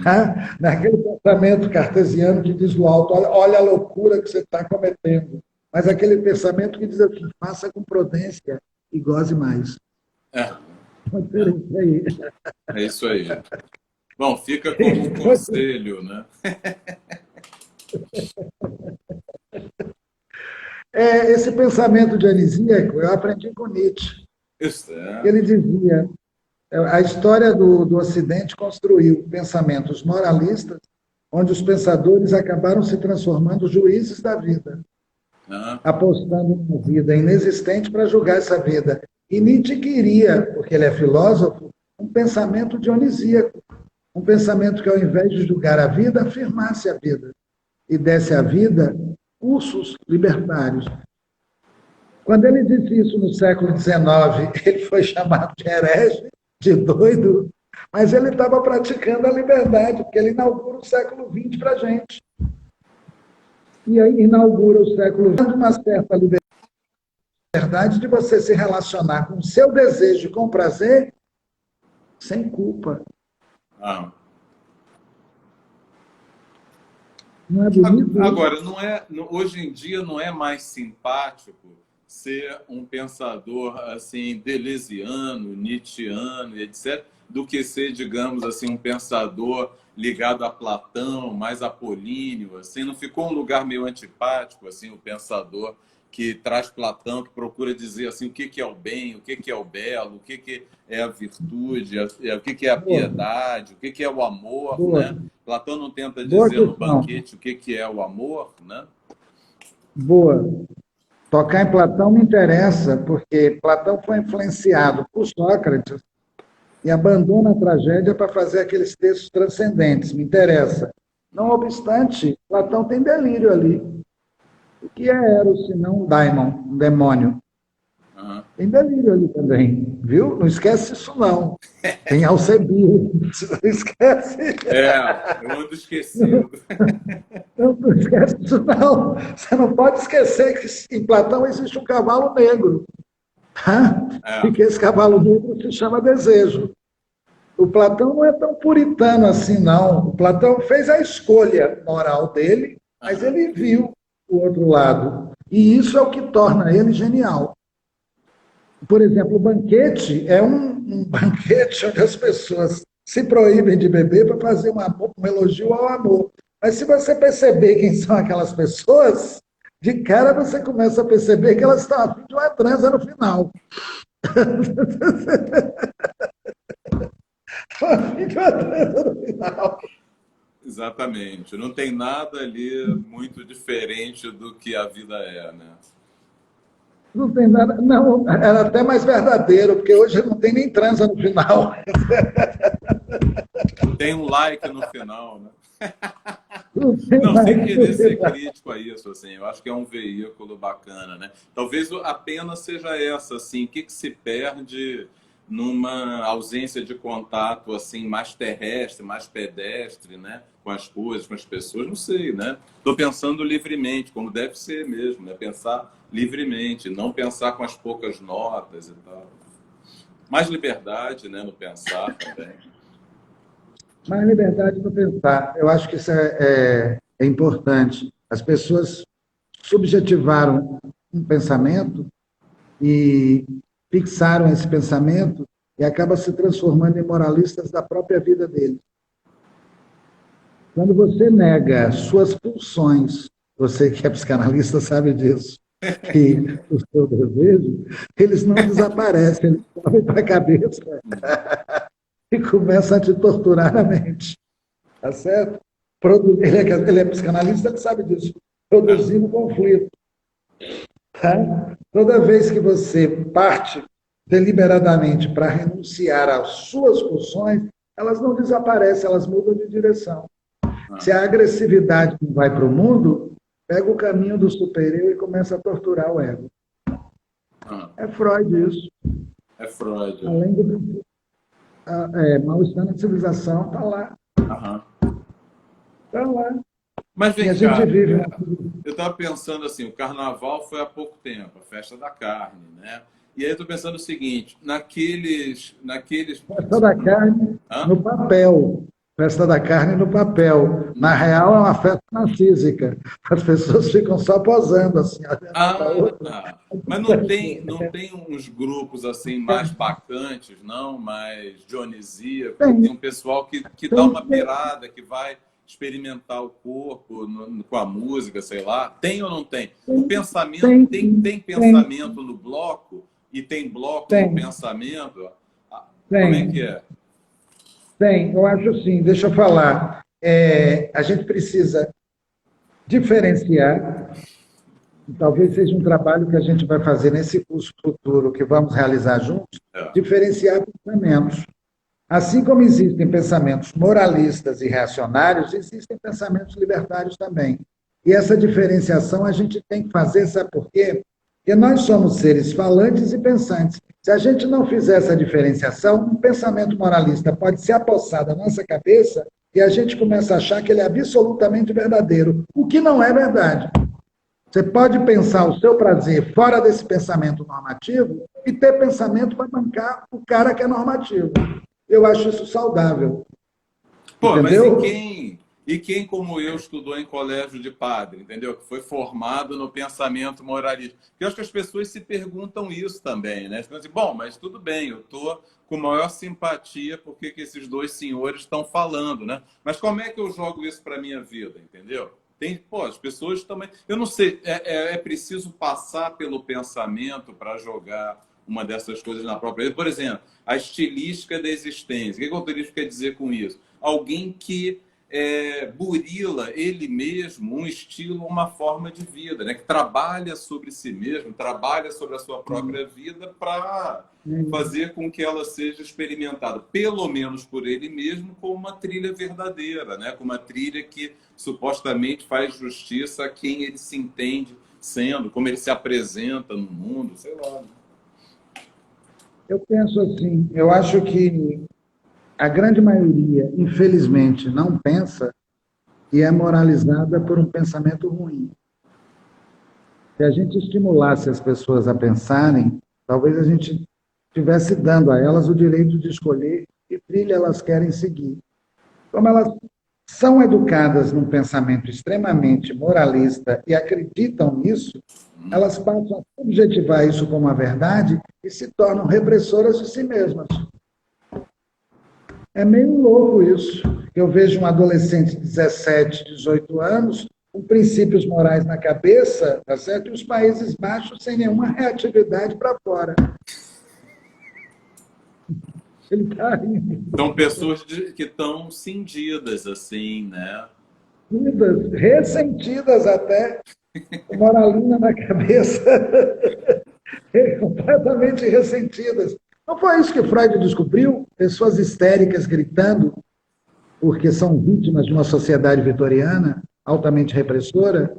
Tá? Naquele pensamento cartesiano que diz no alto, olha a loucura que você está cometendo. Mas aquele pensamento que diz assim, faça com prudência, e goze mais. É, Pode ser isso aí. é isso aí. Bom, fica como conselho, né? Esse pensamento dionisíaco eu aprendi com Nietzsche. Isso é. Ele dizia, a história do Ocidente construiu pensamentos moralistas, onde os pensadores acabaram se transformando juízes da vida, apostando numa vida inexistente para julgar essa vida. E Nietzsche queria, porque ele é filósofo, um pensamento dionisíaco, um pensamento que, ao invés de julgar a vida, afirmasse a vida e desse à vida cursos libertários. Quando ele disse isso no século XIX, ele foi chamado de herege, de doido, mas ele estava praticando a liberdade, porque ele inaugura o século XX para a gente. E aí inaugura o século XX uma certa liberdade de você se relacionar com o seu desejo, com prazer, sem culpa. Ah. Não é bonito? Agora, hoje em dia não é mais simpático ser um pensador assim deleuziano, nietzschiano e etc, do que ser, digamos assim, um pensador ligado a Platão, mais apolíneo, assim, não ficou um lugar meio antipático, assim, o pensador que traz Platão, que procura dizer assim o que é o bem, o que é o belo, o que é a virtude, o que é a piedade, o que é o amor, né? Platão não tenta dizer no banquete o que é o amor, né? Boa. Tocar em Platão me interessa, porque Platão foi influenciado por Sócrates e abandona a tragédia para fazer aqueles textos transcendentes. Me interessa. Não obstante, Platão tem delírio ali. O que é Eros, se não um daimon, um demônio? Tem delírio ali também, viu? Não esquece isso, não. Tem Alcebiades, não esquece. Eu ando esquecido. Não esquece isso, não. Você não pode esquecer que em Platão existe um cavalo negro. E que esse cavalo negro se chama desejo. O Platão não é tão puritano assim, não. O Platão fez a escolha moral dele, mas ele viu o outro lado. E isso é o que torna ele genial. Por exemplo, o banquete é um banquete onde as pessoas se proíbem de beber para fazer um elogio ao amor. Mas se você perceber quem são aquelas pessoas, de cara você começa a perceber que elas estão a fim de uma transa no final. Exatamente. Não tem nada ali muito diferente do que a vida é, né? Não tem nada. Não, era até mais verdadeiro, porque hoje não tem nem transa no final. Tem um like no final, né? Não sem querer ser crítico a isso, assim, eu acho que é um veículo bacana, né? Talvez a pena seja essa, assim, o que se perde numa ausência de contato, assim, mais terrestre, mais pedestre, né? Com as coisas, com as pessoas, não sei, né? Estou pensando livremente, como deve ser mesmo, né? Pensar livremente, não pensar com as poucas notas e tal. Mais liberdade, né, no pensar também. Mais liberdade para pensar. Eu acho que isso é importante. As pessoas subjetivaram um pensamento e fixaram esse pensamento e acabam se transformando em moralistas da própria vida deles. Quando você nega suas pulsões, você que é psicanalista sabe disso, que o seu desejo, eles não desaparecem, eles sobem para a cabeça e começam a te torturar a mente. Tá certo? Ele é psicanalista, ele sabe disso. Produzindo conflito. Tá? Toda vez que você parte deliberadamente para renunciar às suas pulsões, elas não desaparecem, elas mudam de direção. Se a agressividade não vai para o mundo, pega o caminho do super-eu e começa a torturar o ego. É Freud isso. É Freud. Além do mal-estar na civilização, está lá. Está lá. Mas vem cá, gente vive... eu estava pensando assim, o carnaval foi há pouco tempo, a festa da carne, né? E aí eu estou pensando o seguinte, naqueles... Festa da carne no papel. Festa da carne no papel. Na real, é uma festa narcísica. As pessoas ficam só posando, assim, olhando para outra. Ah, mas não tem uns grupos assim mais bacantes, não? Mais dionisíacos? Tem Tem, um pessoal que dá uma tem, pirada, que vai experimentar o corpo com a música, sei lá. Tem ou não tem? O tem, pensamento, tem, tem tem, pensamento no bloco e tem bloco no tem, pensamento? Ah, como é que tem. é? Tem, eu acho assim, deixa eu falar. A gente precisa diferenciar, e talvez seja um trabalho que a gente vai fazer nesse curso futuro, que vamos realizar juntos, É. diferenciar pensamentos. Assim como existem pensamentos moralistas e reacionários, existem pensamentos libertários também. E essa diferenciação a gente tem que fazer, sabe por quê? Porque nós somos seres falantes e pensantes. Se a gente não fizer essa diferenciação, um pensamento moralista pode se apossar da nossa cabeça e a gente começa a achar que ele é absolutamente verdadeiro, o que não é verdade. Você pode pensar o seu prazer fora desse pensamento normativo e ter pensamento para bancar o cara que é normativo. Eu acho isso saudável. Pô, mas e Entendeu? quem, e quem, como eu, estudou em colégio de padre, entendeu? Que foi formado no pensamento moralista. Porque eu acho que as pessoas se perguntam isso também, né? Tipo assim, bom, mas tudo bem, eu estou com maior simpatia porque que esses dois senhores estão falando, né? Mas como é que eu jogo isso para a minha vida, entendeu? Pô, as pessoas também. Eu não sei, é preciso passar pelo pensamento para jogar uma dessas coisas na própria vida. Por exemplo, a estilística da existência. O que o autorista quer dizer com isso? Alguém que burila ele mesmo um estilo, uma forma de vida, né? Que trabalha sobre si mesmo, trabalha sobre a sua própria vida para fazer com que ela seja experimentada, pelo menos por ele mesmo, como uma trilha verdadeira, né? Como uma trilha que supostamente faz justiça a quem ele se entende sendo, como ele se apresenta no mundo, sei lá. Eu penso assim, eu acho que a grande maioria, infelizmente, não pensa e é moralizada por um pensamento ruim. Se a gente estimulasse as pessoas a pensarem, talvez a gente estivesse dando a elas o direito de escolher que trilha elas querem seguir. Como elas são educadas num pensamento extremamente moralista e acreditam nisso, elas passam a subjetivar isso como a verdade e se tornam repressoras de si mesmas. É meio louco isso. Eu vejo um adolescente de 17, 18 anos, com princípios morais na cabeça, tá certo? E os Países Baixos sem nenhuma reatividade para fora. Ele está rindo. São pessoas que estão cindidas, assim, né? Ressentidas até, com moralina na cabeça, completamente ressentidas. Não foi isso que Freud descobriu? Pessoas histéricas gritando porque são vítimas de uma sociedade vitoriana altamente repressora,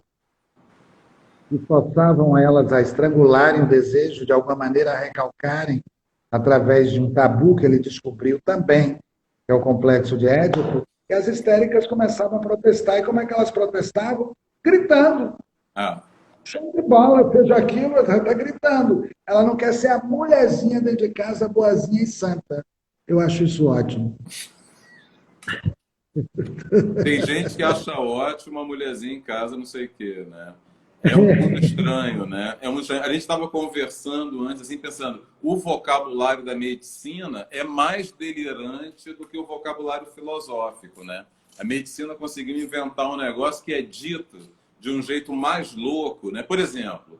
que forçavam elas a estrangularem o desejo, de alguma maneira a recalcarem, através de um tabu que ele descobriu também, que é o complexo de Édipo, e as histéricas começavam a protestar. E como é que elas protestavam? Gritando. Ah, Show de bola, seja aquilo, ela está gritando. Ela não quer ser a mulherzinha dentro de casa, boazinha e santa. Eu acho isso ótimo. tem gente que acha ótimo uma mulherzinha em casa, não sei o quê, né? É um mundo estranho, né? A gente estava conversando antes, assim, pensando, o vocabulário da medicina é mais delirante do que o vocabulário filosófico, né? A medicina conseguiu inventar um negócio que é dito de um jeito mais louco, né? Por exemplo,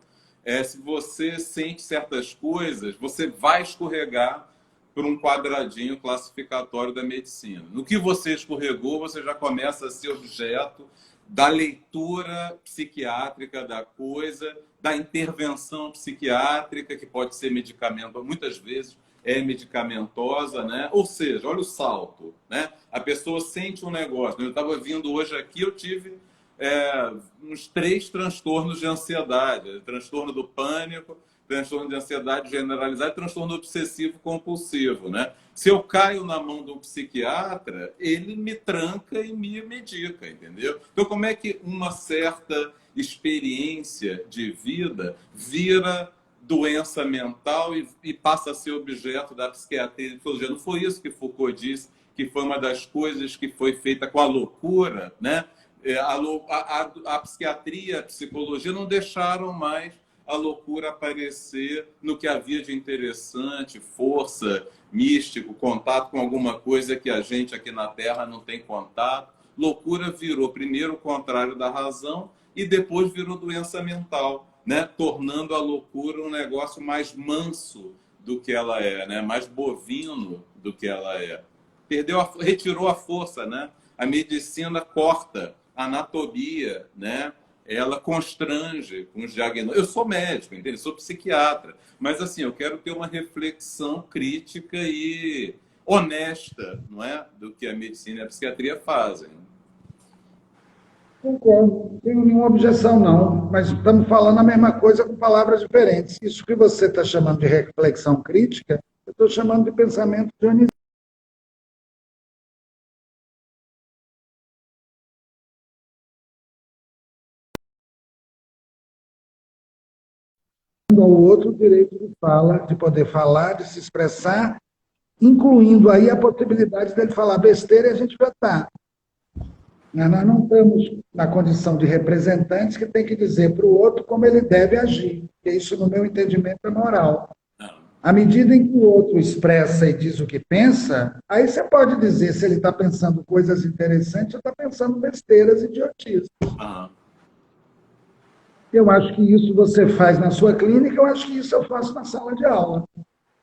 se você sente certas coisas, você vai escorregar por um quadradinho classificatório da medicina. No que você escorregou, você já começa a ser objeto da leitura psiquiátrica da coisa, da intervenção psiquiátrica, que pode ser medicamento, muitas vezes é medicamentosa, né? Ou seja, olha o salto, né? A pessoa sente um negócio. Eu estava vindo hoje aqui, eu tive uns 3 transtornos de ansiedade. Transtorno do pânico, transtorno de ansiedade generalizada e transtorno obsessivo compulsivo, né? Se eu caio na mão de um psiquiatra, ele me tranca e me medica, entendeu? Então, como é que uma certa experiência de vida vira doença mental e passa a ser objeto da psiquiatria e da psicologia? Não foi isso que Foucault disse, que foi uma das coisas que foi feita com a loucura, né? A psiquiatria, a psicologia não deixaram mais a loucura aparecer no que havia de interessante, força, místico, contato com alguma coisa que a gente aqui na Terra não tem contato. Loucura virou primeiro o contrário da razão e depois virou doença mental, né? Tornando a loucura um negócio mais manso do que ela é, né? Mais bovino do que ela é. Retirou a força, né? A medicina corta a anatomia, né? Ela constrange com os diagnósticos. Eu sou médico, entende? Sou psiquiatra, mas assim, eu quero ter uma reflexão crítica e honesta, não é, do que a medicina e a psiquiatria fazem. Concordo, não tenho nenhuma objeção, não, mas estamos falando a mesma coisa com palavras diferentes. Isso que você está chamando de reflexão crítica, eu estou chamando de pensamento dionisíaco. Ao outro direito de fala, de poder falar, de se expressar, incluindo aí a possibilidade dele falar besteira e a gente vetar. Nós não estamos na condição de representantes que tem que dizer para o outro como ele deve agir, porque isso, no meu entendimento, é moral. À medida em que o outro expressa e diz o que pensa, aí você pode dizer se ele está pensando coisas interessantes ou está pensando besteiras, idiotices. Eu acho que isso você faz na sua clínica, eu acho que isso eu faço na sala de aula.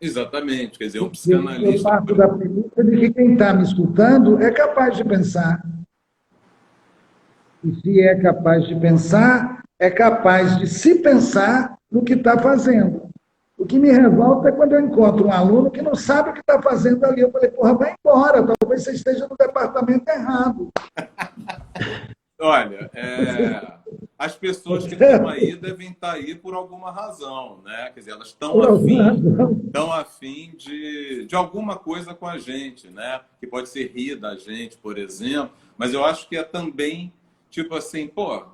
Exatamente, quer dizer, um psicanalista... Eu parto da premissa de que quem está me escutando é capaz de pensar. E se é capaz de pensar, é capaz de se pensar no que está fazendo. O que me revolta é quando eu encontro um aluno que não sabe o que está fazendo ali. Eu falei, porra, vai embora, talvez você esteja no departamento errado. Olha, as pessoas que estão aí devem estar aí por alguma razão, né? Quer dizer, elas estão afim de alguma coisa com a gente, né? Que pode ser rir da gente, por exemplo, mas eu acho que é também, tipo assim, pô,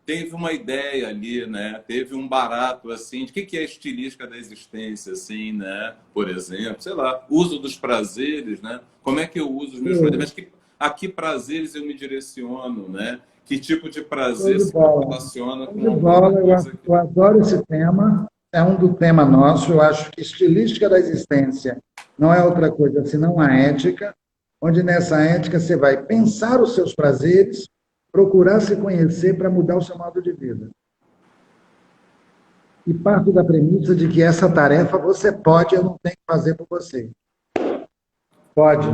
teve uma ideia ali, né? Teve um barato, assim, de que é a estilística da existência, assim, né? Por exemplo, sei lá, uso dos prazeres, né? Como é que eu uso os meus prazeres? Mas a que prazeres eu me direciono, né? Que tipo de prazer se relaciona com alguma coisa? Eu adoro esse tema, é um do tema nosso. Eu acho que estilística da existência não é outra coisa senão a ética, onde nessa ética você vai pensar os seus prazeres, procurar se conhecer para mudar o seu modo de vida. E parto da premissa de que essa tarefa você pode, eu não tenho que fazer por você. Pode.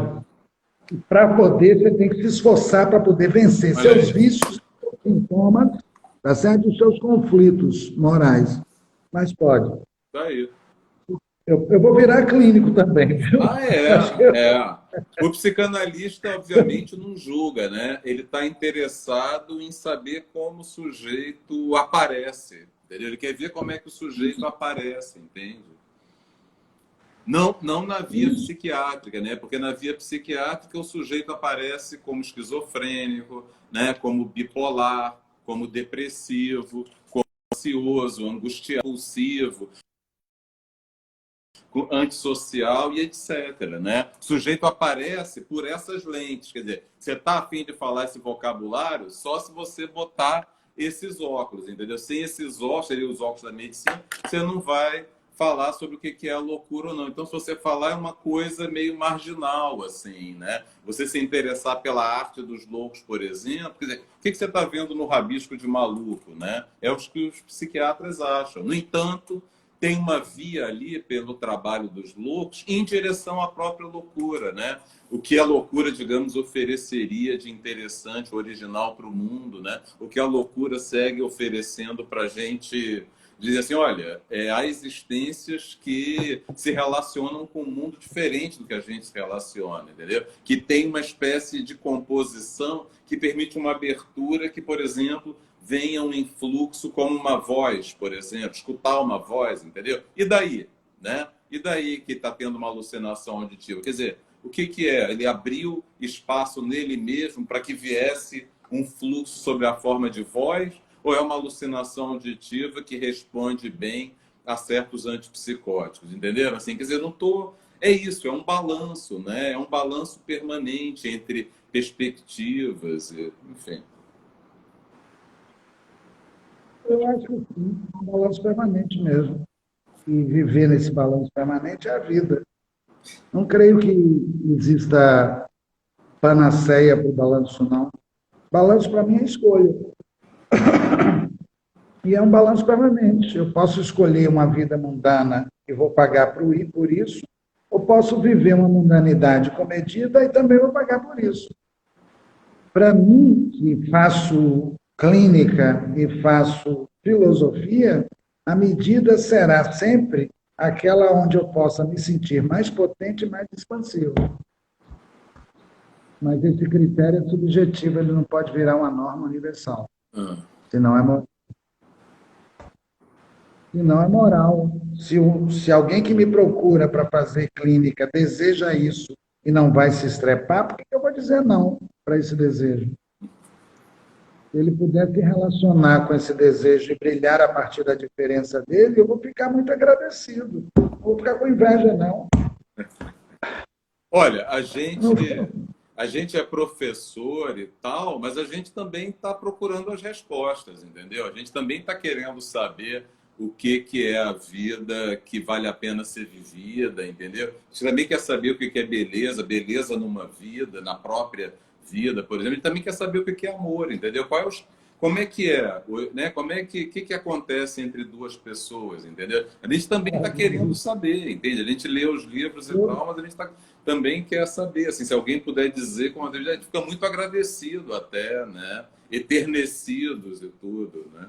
E para poder, você tem que se esforçar para poder vencer seus vícios, seus sintomas, tá certo? Os seus conflitos morais. Mas pode. Tá aí. Eu vou virar clínico também, viu? O psicanalista, obviamente, não julga, né? Ele está interessado em saber como o sujeito aparece, entendeu? Ele quer ver como é que o sujeito aparece, entende? Não na via psiquiátrica, né? Porque na via psiquiátrica o sujeito aparece como esquizofrênico, né? Como bipolar, como depressivo, como ansioso, angustiado, compulsivo, antissocial e etc. Né? O sujeito aparece por essas lentes. Quer dizer, você está afim de falar esse vocabulário só se você botar esses óculos, entendeu? Sem esses óculos, seriam os óculos da medicina, você não vai falar sobre o que é a loucura ou não. Então, se você falar, é uma coisa meio marginal, assim, né? Você se interessar pela arte dos loucos, por exemplo, quer dizer, o que você está vendo no rabisco de maluco, né? É o que os psiquiatras acham. No entanto, tem uma via ali pelo trabalho dos loucos em direção à própria loucura, né? O que a loucura, digamos, ofereceria de interessante, original para o mundo, né? O que a loucura segue oferecendo para a gente dizer assim, olha, há existências que se relacionam com um mundo diferente do que a gente se relaciona, entendeu? Que tem uma espécie de composição que permite uma abertura que, por exemplo, venha um influxo como uma voz, por exemplo, escutar uma voz, entendeu? E daí, né? E daí que está tendo uma alucinação auditiva? Quer dizer, o que é? Ele abriu espaço nele mesmo para que viesse um fluxo sobre a forma de voz? Ou é uma alucinação auditiva que responde bem a certos antipsicóticos, entenderam? Assim, quer dizer, não tô... é isso, é um balanço, né? É um balanço permanente entre perspectivas, enfim. Eu acho que sim, é um balanço permanente mesmo. E viver nesse balanço permanente é a vida. Não creio que exista panaceia para o balanço, não. Balanço, para mim, é escolha. E é um balanço permanente. Eu posso escolher uma vida mundana e vou pagar por isso, ou posso viver uma mundanidade comedida e também vou pagar por isso. Para mim, que faço clínica e faço filosofia, a medida será sempre aquela onde eu possa me sentir mais potente e mais expansivo. Mas esse critério é subjetivo, ele não pode virar uma norma universal. Senão é moral. Senão é moral. Se alguém que me procura para fazer clínica deseja isso e não vai se estrepar, por que eu vou dizer não para esse desejo? Se ele puder se relacionar com esse desejo e brilhar a partir da diferença dele, eu vou ficar muito agradecido. Não vou ficar com inveja, não. Olha, a gente é professor e tal, mas a gente também está procurando as respostas, entendeu? A gente também está querendo saber o que é a vida que vale a pena ser vivida, entendeu? A gente também quer saber o que é beleza, beleza numa vida, na própria vida, por exemplo. A gente também quer saber o que é amor, entendeu? Como é que é, né? Como é que acontece entre duas pessoas, entendeu? A gente também está querendo saber, entende? A gente lê os livros e tal, mas a gente também quer saber, assim, se alguém puder dizer, como a gente fica muito agradecido até, né? Eternecidos e tudo, né?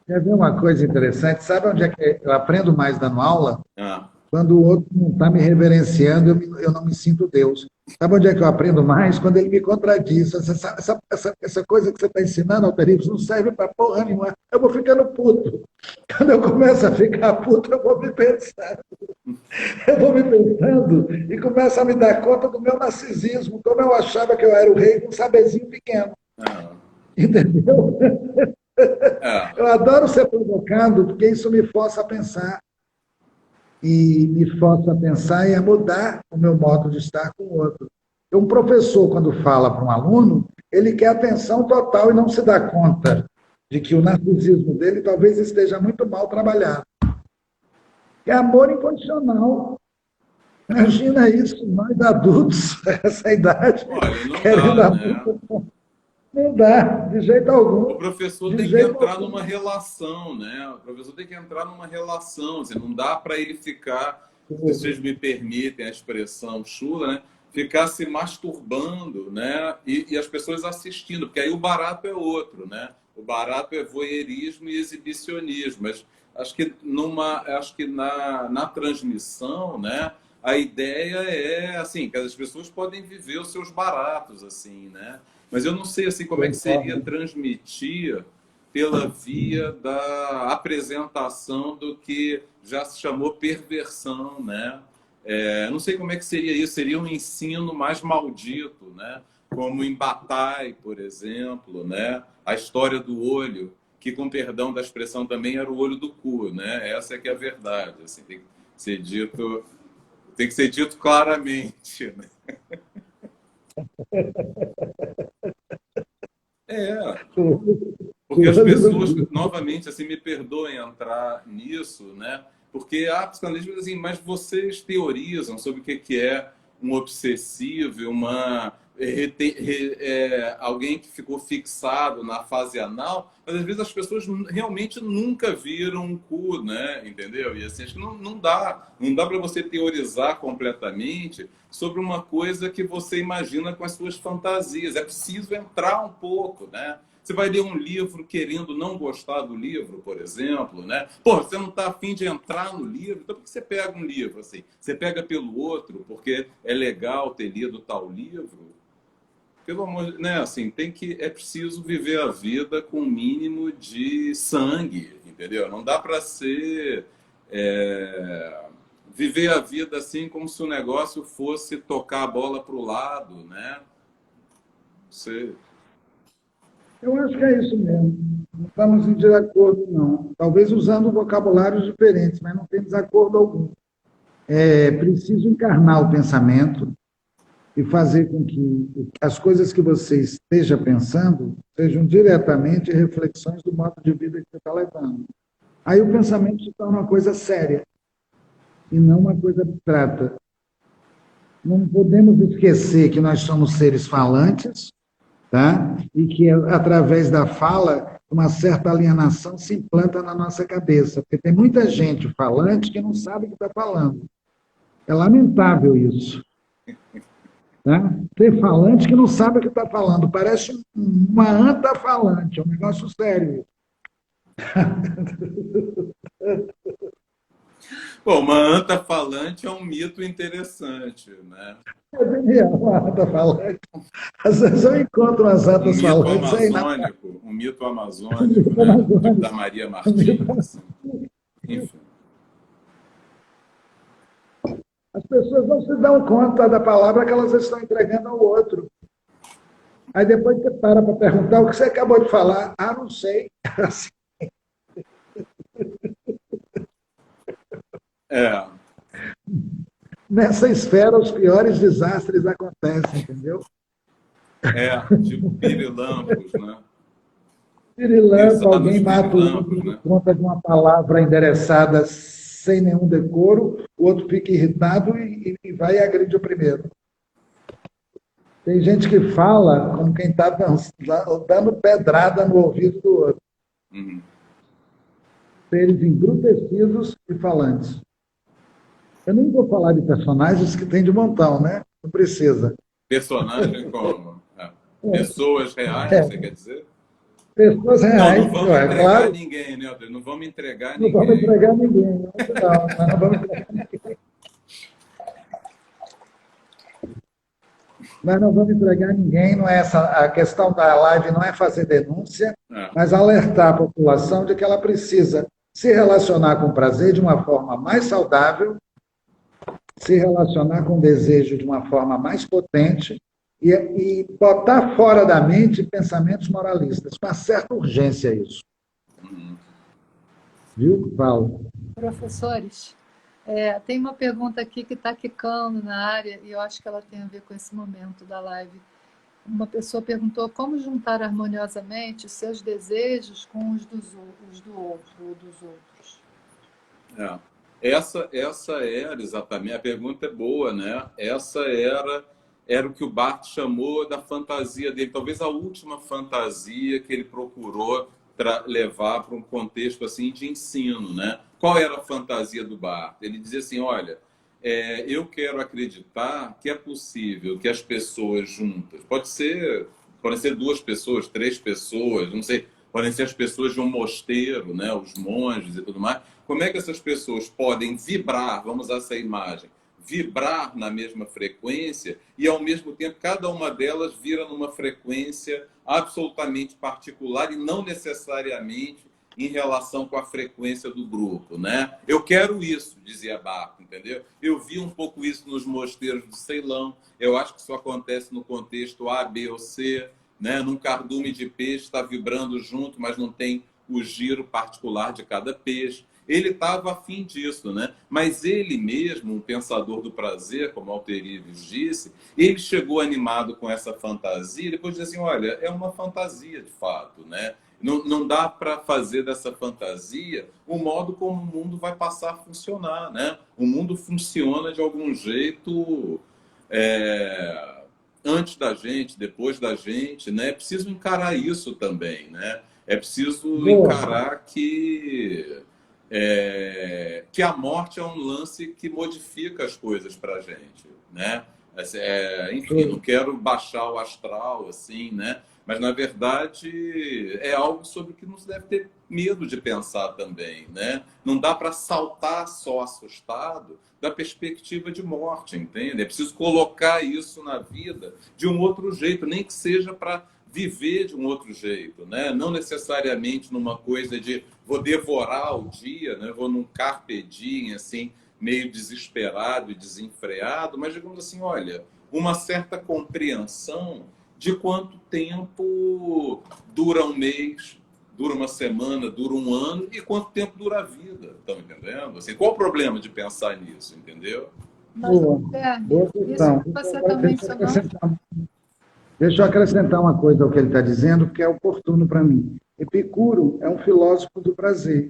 Quer ver uma coisa interessante? Sabe onde é que eu aprendo mais dando aula? Ah. Quando o outro não está me reverenciando, eu não me sinto Deus. Sabe onde é que eu aprendo mais? Quando ele me contradiz. Essa coisa que você está ensinando, Alterípio, não serve para porra nenhuma. Eu vou ficando puto. Quando eu começo a ficar puto, eu vou me pensando. Eu vou me pensando e começo a me dar conta do meu narcisismo, como eu achava que eu era o rei de um saberzinho pequeno. Entendeu? Eu adoro ser provocado, porque isso me força a pensar. E me força a pensar e a mudar o meu modo de estar com o outro. Um professor, quando fala para um aluno, ele quer atenção total e não se dá conta de que o narcisismo dele talvez esteja muito mal trabalhado. É amor incondicional. Imagina isso, nós adultos, essa idade, querendo amor. Não dá, de jeito algum. O professor tem que entrar numa relação, né? O professor tem que entrar numa relação. Assim, não dá para ele ficar, se vocês me permitem a expressão chula, né? Ficar se masturbando, né? E as pessoas assistindo, porque aí o barato é outro, né? O barato é voyeurismo e exibicionismo. Mas acho que na transmissão, né? A ideia é assim, que as pessoas podem viver os seus baratos, assim, né? Mas eu não sei assim como é que seria transmitir pela via da apresentação do que já se chamou perversão, né? Não sei como é que seria isso. Seria um ensino mais maldito, né? Como em Bataille, por exemplo, né? A história do olho, que com perdão da expressão também era o olho do cu, né? Essa é que é a verdade. Assim, tem que ser dito claramente, né? Porque as pessoas, novamente, assim, me perdoem entrar nisso, né? Porque a psicanalista diz assim, mas vocês teorizam sobre o que é um obsessivo, alguém que ficou fixado na fase anal, mas às vezes as pessoas realmente nunca viram um cu, né? Entendeu? E assim, acho que não dá para você teorizar completamente sobre uma coisa que você imagina com as suas fantasias. É preciso entrar um pouco, né? Você vai ler um livro querendo não gostar do livro, por exemplo, né? Pô, você não está afim de entrar no livro, então por que você pega um livro assim? Você pega pelo outro porque é legal ter lido tal livro? Pelo amor, né? Assim, é preciso viver a vida com um mínimo de sangue, entendeu? Não dá para ser viver a vida assim como se o negócio fosse tocar a bola para o lado, né? Eu acho que é isso mesmo. Não estamos em desacordo, não. Talvez usando vocabulários diferentes, mas não tem desacordo algum. é preciso encarnar o pensamento e fazer com que as coisas que você esteja pensando sejam diretamente reflexões do modo de vida que você está levando. Aí o pensamento se torna uma coisa séria e não uma coisa abstrata. Não podemos esquecer que nós somos seres falantes, tá? E que através da fala uma certa alienação se implanta na nossa cabeça, porque tem muita gente falante que não sabe o que está falando. É lamentável isso. Tá? Ter falante que não sabe o que está falando, parece uma anta falante, é um negócio sério. Bom, uma anta falante é um mito interessante, né? É genial, uma anta falante. Às vezes eu encontro umas antas falantes aí na... Um mito amazônico, né? Tipo da Maria Martins, assim. Enfim. As pessoas não se dão conta da palavra que elas estão entregando ao outro. Aí depois você para perguntar o que você acabou de falar. Ah, não sei. É. Nessa esfera, os piores desastres acontecem, entendeu? É, tipo pirilampos, né? Pirilampo, alguém mata o outro né? por conta de uma palavra endereçada sem nenhum decoro, o outro fica irritado e vai e agride o primeiro. Tem gente que fala como quem está dando pedrada no ouvido do outro. Uhum. Seres embrutecidos e falantes. Eu nem vou falar de personagens que tem de montão, né? Não precisa. Personagem como? Pessoas reais, você quer dizer? Pessoas reais. Não vamos entregar ninguém, né, Aldrin? Não vamos entregar ninguém. Não vamos entregar ninguém. Não vamos entregar ninguém. Nós não vamos entregar ninguém, não é essa, a questão da live não é fazer denúncia, mas alertar a população de que ela precisa se relacionar com prazer de uma forma mais saudável, se relacionar com desejo de uma forma mais potente e botar fora da mente pensamentos moralistas, com uma certa urgência isso. Viu, Paulo? Professores, tem uma pergunta aqui que está quicando na área e eu acho que ela tem a ver com esse momento da live. Uma pessoa perguntou como juntar harmoniosamente os seus desejos com os do outro ou dos outros. Essa era exatamente, a pergunta é boa, né? Essa era o que o Barthes chamou da fantasia dele, talvez a última fantasia que ele procurou levar para um contexto assim de ensino, né? Qual era a fantasia do Barthes? Ele dizia assim, olha, eu quero acreditar que é possível que as pessoas juntas, podem ser 2 pessoas, 3 pessoas, não sei, podem ser as pessoas de um mosteiro, né? Os monges e tudo mais. Como é que essas pessoas podem vibrar, vamos usar essa imagem, vibrar na mesma frequência e, ao mesmo tempo, cada uma delas vira numa frequência absolutamente particular e não necessariamente em relação com a frequência do grupo, né? Eu quero isso, dizia Barthes, entendeu? Eu vi um pouco isso nos mosteiros do Ceilão, eu acho que isso acontece no contexto A, B ou C, né? Num cardume de peixe está vibrando junto, mas não tem o giro particular de cada peixe. Ele estava afim disso, né? Mas ele mesmo, um pensador do prazer, como Alterives disse, ele chegou animado com essa fantasia e depois disse assim, olha, é uma fantasia de fato, né? Não dá para fazer dessa fantasia o modo como o mundo vai passar a funcionar, né? O mundo funciona de algum jeito antes da gente, depois da gente, né? É preciso encarar isso também, né? É preciso encarar que a morte é um lance que modifica as coisas para a gente, né? Enfim, não quero baixar o astral, assim, né? Mas, na verdade, é algo sobre o que não se deve ter medo de pensar também, né? Não dá para saltar só assustado da perspectiva de morte, entende? É preciso colocar isso na vida de um outro jeito, nem que seja para viver de um outro jeito, né? Não necessariamente numa coisa de vou devorar o dia, né? Vou num carpe diem, assim, meio desesperado e desenfreado, mas digamos assim, olha, uma certa compreensão de quanto tempo dura um mês, dura uma semana, dura um ano, e quanto tempo dura a vida, estão entendendo? Assim, qual o problema de pensar nisso, entendeu? Mas, Boa, Guilherme, boa isso questão. que você Agora, está mencionando. deixa eu acrescentar uma coisa ao que ele está dizendo, que é oportuno para mim. Epicuro é um filósofo do prazer.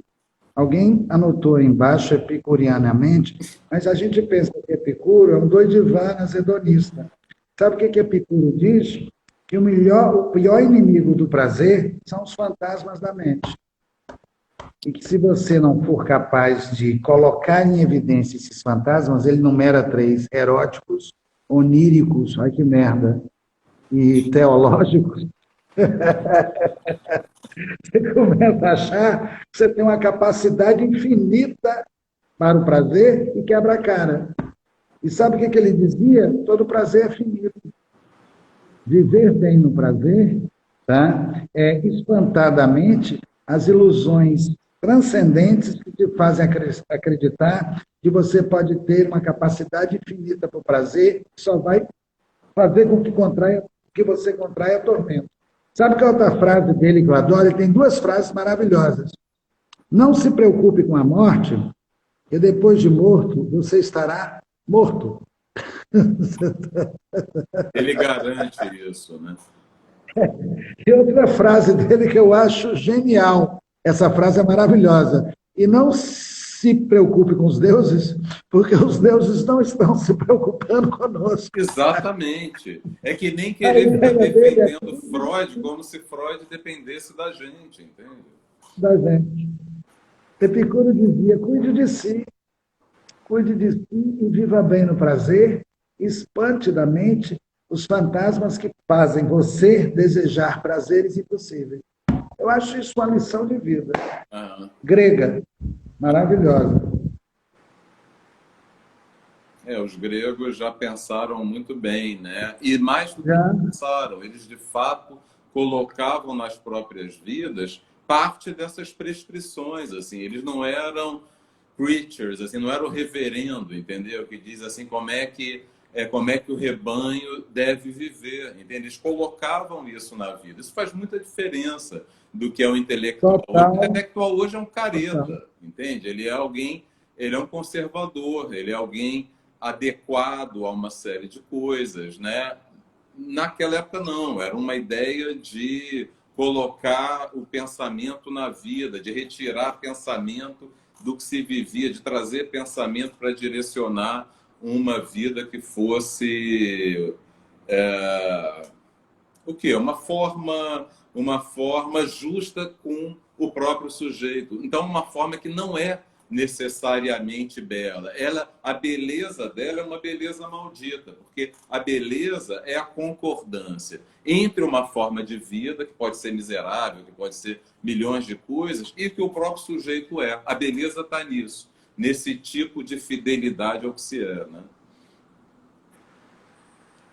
Alguém anotou aí embaixo epicurianamente, mas a gente pensa que Epicuro é um doidivanas hedonista. Sabe o que Epicuro diz? Que o pior inimigo do prazer são os fantasmas da mente. E que se você não for capaz de colocar em evidência esses fantasmas, ele numera 3, eróticos, oníricos, ai que merda, e teológicos, você começa a achar que você tem uma capacidade infinita para o prazer e quebra a cara. E sabe o que ele dizia? Todo prazer é finito. Viver bem no prazer, tá? É espantadamente as ilusões transcendentes que te fazem acreditar que você pode ter uma capacidade infinita para o prazer, que só vai fazer com que você contraia tormento. Sabe qual é outra frase dele que eu adoro? Ele tem 2 frases maravilhosas. Não se preocupe com a morte, e depois de morto, você estará morto. Ele garante isso, né? E outra frase dele que eu acho genial. Essa frase é maravilhosa. E não se preocupe com os deuses, porque os deuses não estão se preocupando conosco. Exatamente. É que nem A querer ficar ideia dele é defendendo Freud como se Freud dependesse da gente, entende? da gente. Epicuro dizia, cuide de si e viva bem no prazer, espante da mente os fantasmas que fazem você desejar prazeres impossíveis. Eu acho isso uma lição de vida. Aham. Grega, maravilhosa. Os gregos já pensaram muito bem, né? E mais do que Já, pensaram, eles de fato colocavam nas próprias vidas parte dessas prescrições, assim, eles não eram preachers, assim, não era o reverendo, entendeu? Que diz assim como é que o rebanho deve viver, entende? Eles colocavam isso na vida. Isso faz muita diferença do que é o intelectual. O total, intelectual hoje é um total. careta, entende? Ele é um conservador, ele é alguém adequado a uma série de coisas, né? Naquela época não, era uma ideia de colocar o pensamento na vida, de retirar pensamento do que se vivia, de trazer pensamento para direcionar uma vida que fosse o quê? Uma forma justa com o próprio sujeito. Então, uma forma que não é necessariamente bela. A beleza dela é uma beleza maldita, porque a beleza é a concordância entre uma forma de vida que pode ser miserável, que pode ser milhões de coisas, e que o próprio sujeito é. A beleza está nisso, nesse tipo de fidelidade ao que se é, né?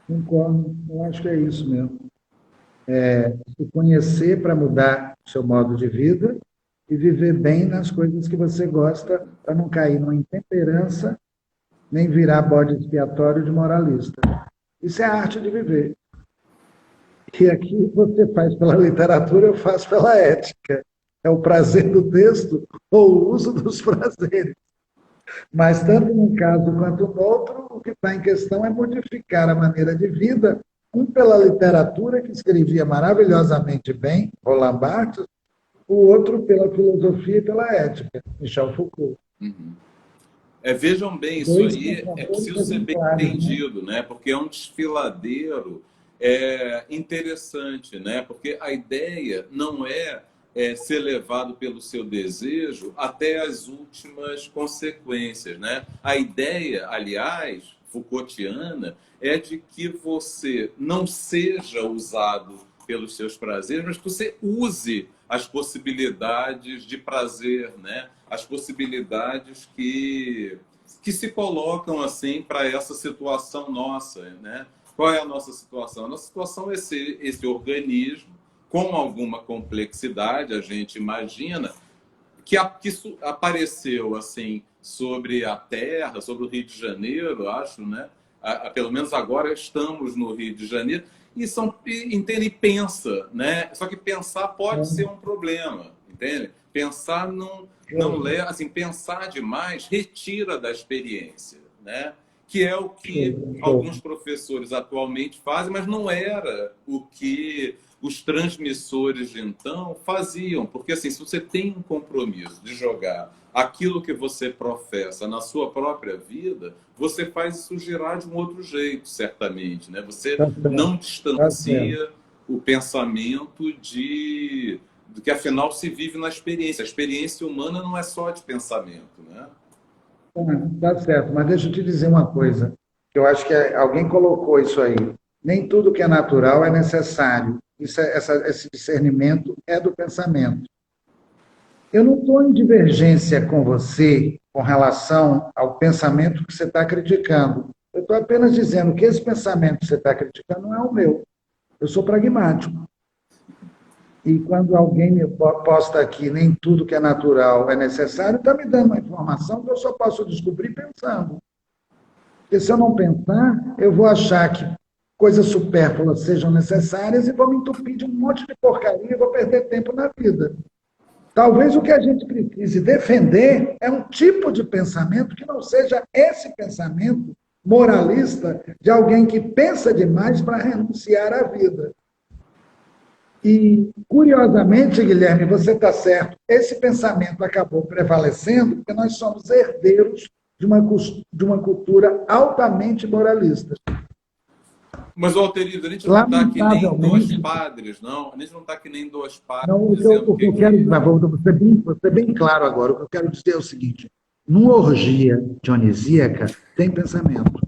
Concordo, eu acho que é isso mesmo. Se conhecer para mudar o seu modo de vida e viver bem nas coisas que você gosta, para não cair numa intemperança, nem virar bode expiatório de moralista. Isso é a arte de viver. E aqui você faz pela literatura, eu faço pela ética. É o prazer do texto ou o uso dos prazeres. Mas, tanto num caso quanto no outro, o que está em questão é modificar a maneira de vida, um pela literatura, que escrevia maravilhosamente bem, Roland Barthes, o outro pela filosofia e pela ética, Michel Foucault. Uhum. Vejam bem, isso Dois aí é contrapões preciso ser bem exemplares, né? entendido, né? Porque é um desfiladeiro interessante, né? Porque a ideia não ser levado pelo seu desejo até as últimas consequências, né? A ideia, aliás, Foucaultiana, é de que você não seja usado pelos seus prazeres, mas que você use as possibilidades de prazer, né? As possibilidades que se colocam assim para essa situação nossa, né? Qual é a nossa situação? A nossa situação é esse organismo com alguma complexidade, a gente imagina, que apareceu assim sobre a Terra, sobre o Rio de Janeiro, acho, né? Pelo menos agora estamos no Rio de Janeiro, entende, e pensa, né? Só que pensar pode ser um problema, entende? Pensar não leva, assim, pensar demais retira da experiência, né? Que é o que alguns professores atualmente fazem, mas não era o que os transmissores de então faziam. Porque, assim, se você tem um compromisso de jogar aquilo que você professa na sua própria vida, você faz isso girar de um outro jeito, certamente, né? Você não distancia o pensamento do que, afinal, se vive na experiência. A experiência humana não é só de pensamento, né? Tá certo, mas deixa eu te dizer uma coisa, que eu acho que alguém colocou isso aí. Nem tudo que é natural é necessário. Esse discernimento é do pensamento. Eu não estou em divergência com você com relação ao pensamento que você está criticando. Eu estou apenas dizendo que esse pensamento que você está criticando não é o meu. Eu sou pragmático. E quando alguém me posta aqui, nem tudo que é natural é necessário, está me dando uma informação que eu só posso descobrir pensando. Porque se eu não pensar, eu vou achar que coisas supérfluas sejam necessárias e vou me entupir de um monte de porcaria e vou perder tempo na vida. Talvez o que a gente precise defender é um tipo de pensamento que não seja esse pensamento moralista de alguém que pensa demais para renunciar à vida. E, curiosamente, Guilherme, você está certo, esse pensamento acabou prevalecendo porque nós somos herdeiros de uma cultura altamente moralista. Mas, Alterido, a gente não está que nem dois padres, não. A gente não está que nem dois padres. Não, o que eu quero, vou ser bem claro agora, o que eu quero dizer é o seguinte, numa orgia dionisíaca tem pensamento.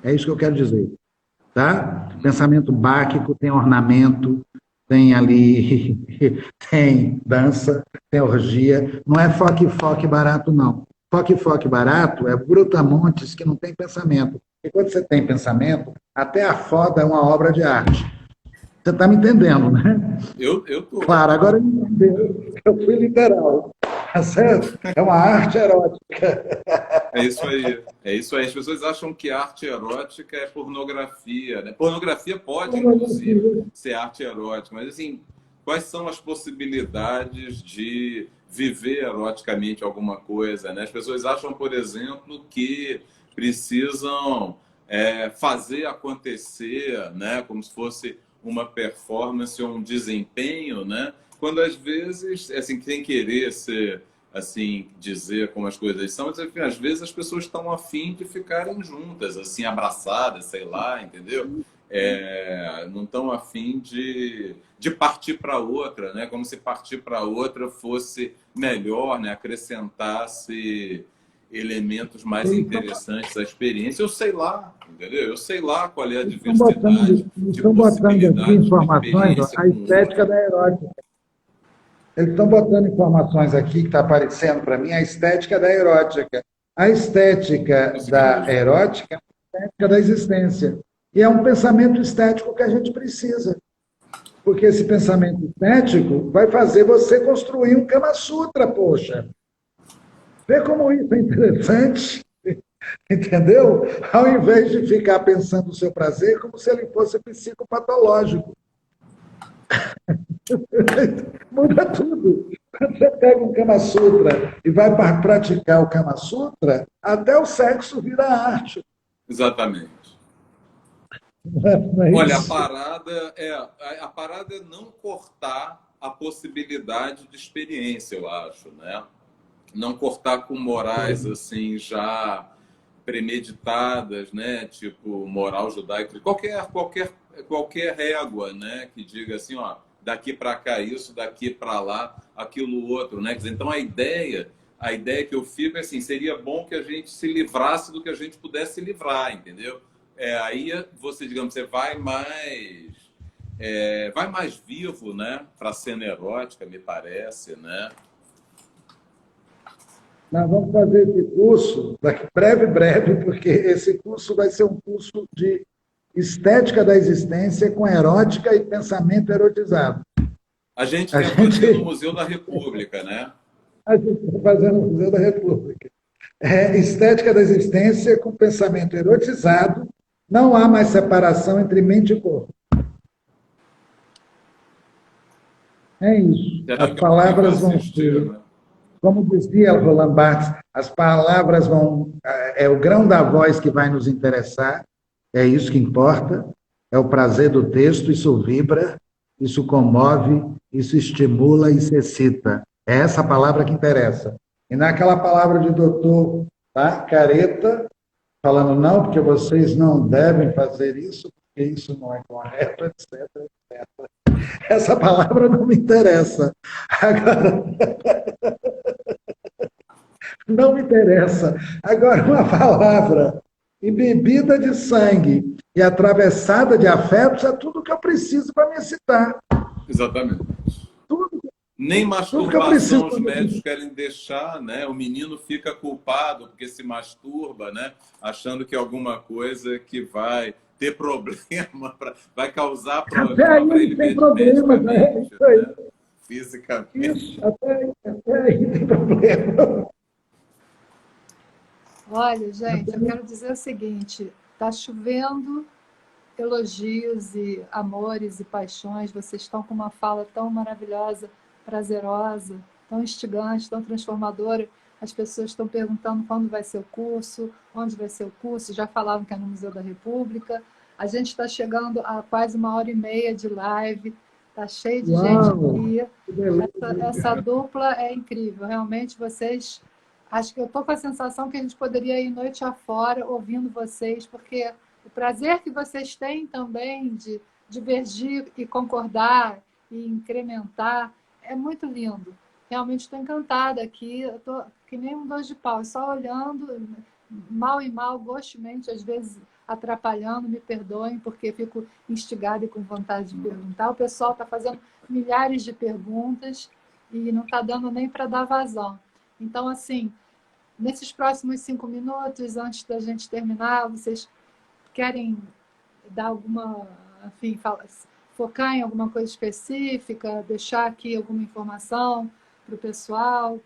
É isso que eu quero dizer. Tá? Pensamento báquico, tem ornamento, tem ali, tem dança, tem orgia. Não é foque barato, não. Foque barato é brutamontes que não tem pensamento. E quando você tem pensamento, até a foda é uma obra de arte. Você está me entendendo, né? Eu estou. Claro, agora entendeu. Eu fui literal. Tá certo? É uma arte erótica. É isso aí. É isso aí. As pessoas acham que arte erótica é pornografia, né? Pornografia pode, inclusive, ser arte erótica, mas, assim, quais são as possibilidades de viver eroticamente alguma coisa, né? As pessoas acham, por exemplo, que precisam fazer acontecer, né? Como se fosse uma performance ou um desempenho, né? Quando às vezes, assim, sem querer ser, assim, dizer como as coisas são, mas enfim, às vezes as pessoas estão a fim de ficarem juntas, assim, abraçadas, sei lá, entendeu? Não estão a fim de partir para outra, né? Como se partir para outra fosse melhor, né? Acrescentasse elementos mais interessantes à experiência. Eu sei lá, entendeu? Eu sei lá qual é a diversidade de possibilidades aqui informações, a estética da erótica. Eles estão botando informações aqui que está aparecendo para mim, a estética da erótica. A estética da erótica é a estética da existência. E é um pensamento estético que a gente precisa. Porque esse pensamento estético vai fazer você construir um Kama Sutra, poxa. Vê como isso é interessante, entendeu? Ao invés de ficar pensando o seu prazer como se ele fosse psicopatológico. Muda tudo. Quando você pega um Kama Sutra e vai praticar o Kama Sutra, até o sexo vira arte. Exatamente. Não é Olha, isso? a parada é não cortar a possibilidade de experiência, eu acho, né? Não cortar com morais assim já premeditadas, né? Tipo moral judaica, qualquer régua, né? Que diga assim, ó, daqui para cá isso, daqui para lá aquilo outro, né? Quer dizer, então a ideia que eu fico é assim, seria bom que a gente se livrasse do que a gente pudesse se livrar, entendeu? Aí você, digamos, você vai mais vivo, né? Para a cena erótica, me parece, né? Nós vamos fazer esse curso, daqui breve, porque esse curso vai ser um curso de estética da existência com erótica e pensamento erotizado. A gente quer fazer no Museu da República, né? A gente está fazendo no Museu da República. Estética da existência com pensamento erotizado, não há mais separação entre mente e corpo. É isso. Será As que alguém vai palavras vão assistir, ser, né? como dizia Roland Barthes, as palavras vão, é o grão da voz que vai nos interessar, é isso que importa, é o prazer do texto, isso vibra, isso comove, isso estimula, isso excita. É essa palavra que interessa. E naquela palavra de doutor, tá? Careta, falando, não, porque vocês não devem fazer isso, porque isso não é correto, etc. Essa palavra não me interessa. Agora, não me interessa. Agora, uma palavra embebida de sangue e atravessada de afetos é tudo que eu preciso para me excitar. Exatamente. Tudo, Nem tudo que eu preciso masturbação os para me médicos excitar. querem deixar, né? O menino fica culpado porque se masturba, né? Achando que alguma coisa que vai ter problema, vai causar Até problema aí para não ele tem problema, né? medicamente, Isso aí. né? Fisicamente. Isso, até aí tem problema. Olha, gente, eu quero dizer o seguinte: está chovendo elogios e amores e paixões. Vocês estão com uma fala tão maravilhosa, prazerosa, tão instigante, tão transformadora. As pessoas estão perguntando quando vai ser o curso, onde vai ser o curso. Já falavam que é no Museu da República. A gente está chegando a quase 1h30 de live. Está cheio de gente Uau, aqui. que beleza. Essa dupla é incrível. Realmente, vocês. Acho que eu estou com a sensação que a gente poderia ir noite afora ouvindo vocês, porque o prazer que vocês têm também de divergir e concordar e incrementar é muito lindo. Realmente estou encantada aqui. Eu estou que nem um dois de pau, só olhando, mal e mal, gostosamente, às vezes atrapalhando, me perdoem, porque fico instigada e com vontade de perguntar. O pessoal está fazendo milhares de perguntas e não está dando nem para dar vazão. Então, assim, nesses próximos 5 minutos, antes da gente terminar, vocês querem dar alguma, enfim, focar em alguma coisa específica, deixar aqui alguma informação para o pessoal,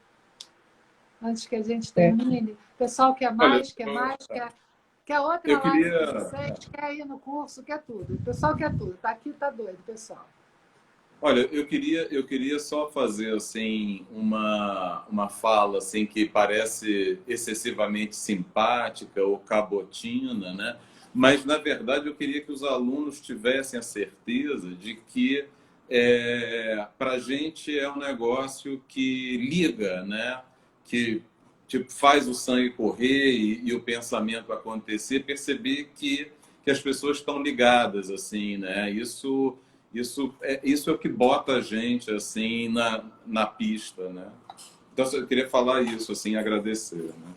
antes que a gente É, termine? O pessoal quer Olha, mais, quer mais, quer outra eu live com queria, vocês, quer ir no curso, quer tudo. O pessoal quer tudo. Está aqui, está doido, pessoal. olha, eu queria só fazer assim uma fala assim que parece excessivamente simpática ou cabotina, né? Mas na verdade eu queria que os alunos tivessem a certeza de que para a gente é um negócio que liga, né? Que tipo faz o sangue correr e o pensamento acontecer, perceber que as pessoas estão ligadas assim, né? Isso é o que bota a gente assim na pista, né? Então eu queria falar isso, assim, agradecer, né?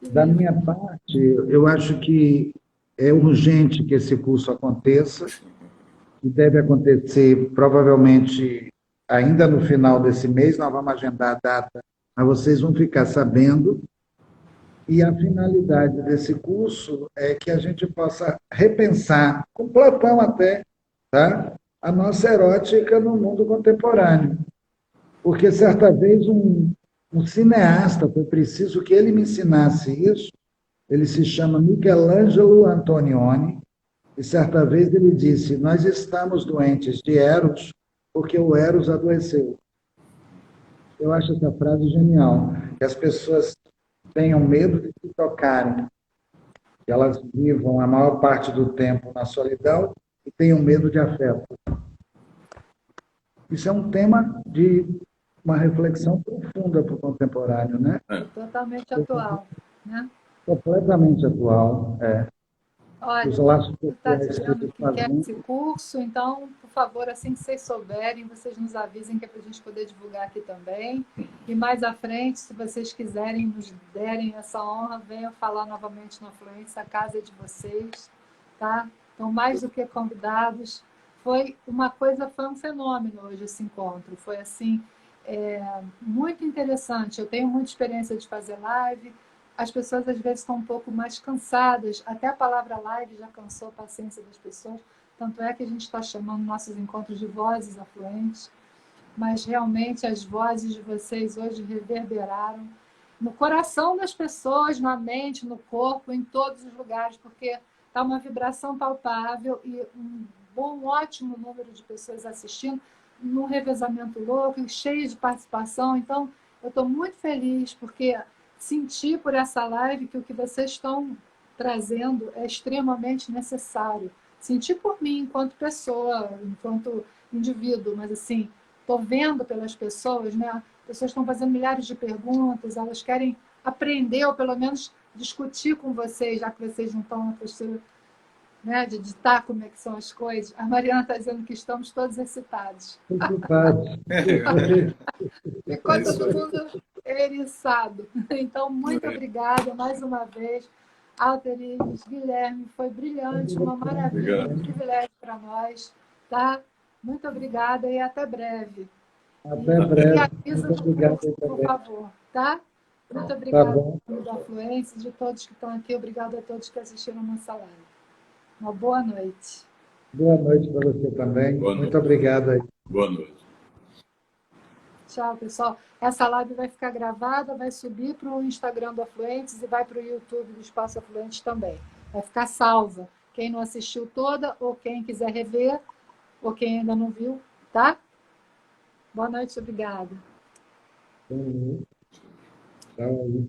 da minha parte, eu acho que é urgente que esse curso aconteça, que deve acontecer provavelmente ainda no final desse mês, nós vamos agendar a data, mas vocês vão ficar sabendo. E a finalidade desse curso é que a gente possa repensar, com Platão até, tá? A nossa erótica no mundo contemporâneo. Porque certa vez um cineasta, foi preciso que ele me ensinasse isso, ele se chama Michelangelo Antonioni, e certa vez ele disse: nós estamos doentes de Eros porque o Eros adoeceu. Eu acho essa frase genial, que as pessoas tenham medo de se tocarem, que elas vivam a maior parte do tempo na solidão e tenham medo de afeto. Isso é um tema de uma reflexão profunda para o contemporâneo, né? Totalmente atual, né? Completamente atual. É. Olha, Os todo laços mundo está sociais que dizendo eles que quer fazem. esse curso, então, por favor, assim que vocês souberem, vocês nos avisem que é para a gente poder divulgar aqui também. E mais à frente, se vocês quiserem, nos derem essa honra, venham falar novamente no Fluência, a casa é de vocês, tá? Então, mais do que convidados, foi um fenômeno hoje esse encontro. Foi assim, muito interessante. Eu tenho muita experiência de fazer live. As pessoas às vezes estão um pouco mais cansadas, até a palavra live já cansou a paciência das pessoas, tanto é que a gente está chamando nossos encontros de vozes afluentes, mas realmente as vozes de vocês hoje reverberaram no coração das pessoas, na mente, no corpo, em todos os lugares, porque está uma vibração palpável e um ótimo número de pessoas assistindo, num revezamento louco, cheio de participação. Então, eu estou muito feliz, porque senti por essa live que o que vocês estão trazendo é extremamente necessário. Senti por mim, enquanto pessoa, enquanto indivíduo, mas assim, estou vendo pelas pessoas, né? As pessoas estão fazendo milhares de perguntas, elas querem aprender, ou pelo menos discutir com vocês, já que vocês não estão na postura, né, de ditar como é que são as coisas. A Mariana está dizendo que estamos todos excitados. Preocupados. Ficou todo mundo eriçado. Então, muito obrigada mais uma vez, Alterives, Guilherme, foi brilhante, uma maravilha, um Obrigado. privilégio para nós, tá? Muito obrigada e até breve. Até E breve. avisa Muito do obrigado curso, por também. favor, tá? Muito Tá obrigada bom. da Afluência, de todos que estão aqui, obrigada a todos que assistiram a nossa live. Uma boa noite. Boa noite para você também. Boa Muito noite. obrigado aí. Boa noite. Tchau, pessoal. Essa live vai ficar gravada, vai subir para o Instagram do Afluentes e vai para o YouTube do Espaço Afluentes também. Vai ficar salva. Quem não assistiu toda, ou quem quiser rever, ou quem ainda não viu, tá? Boa noite, obrigada. Tchau.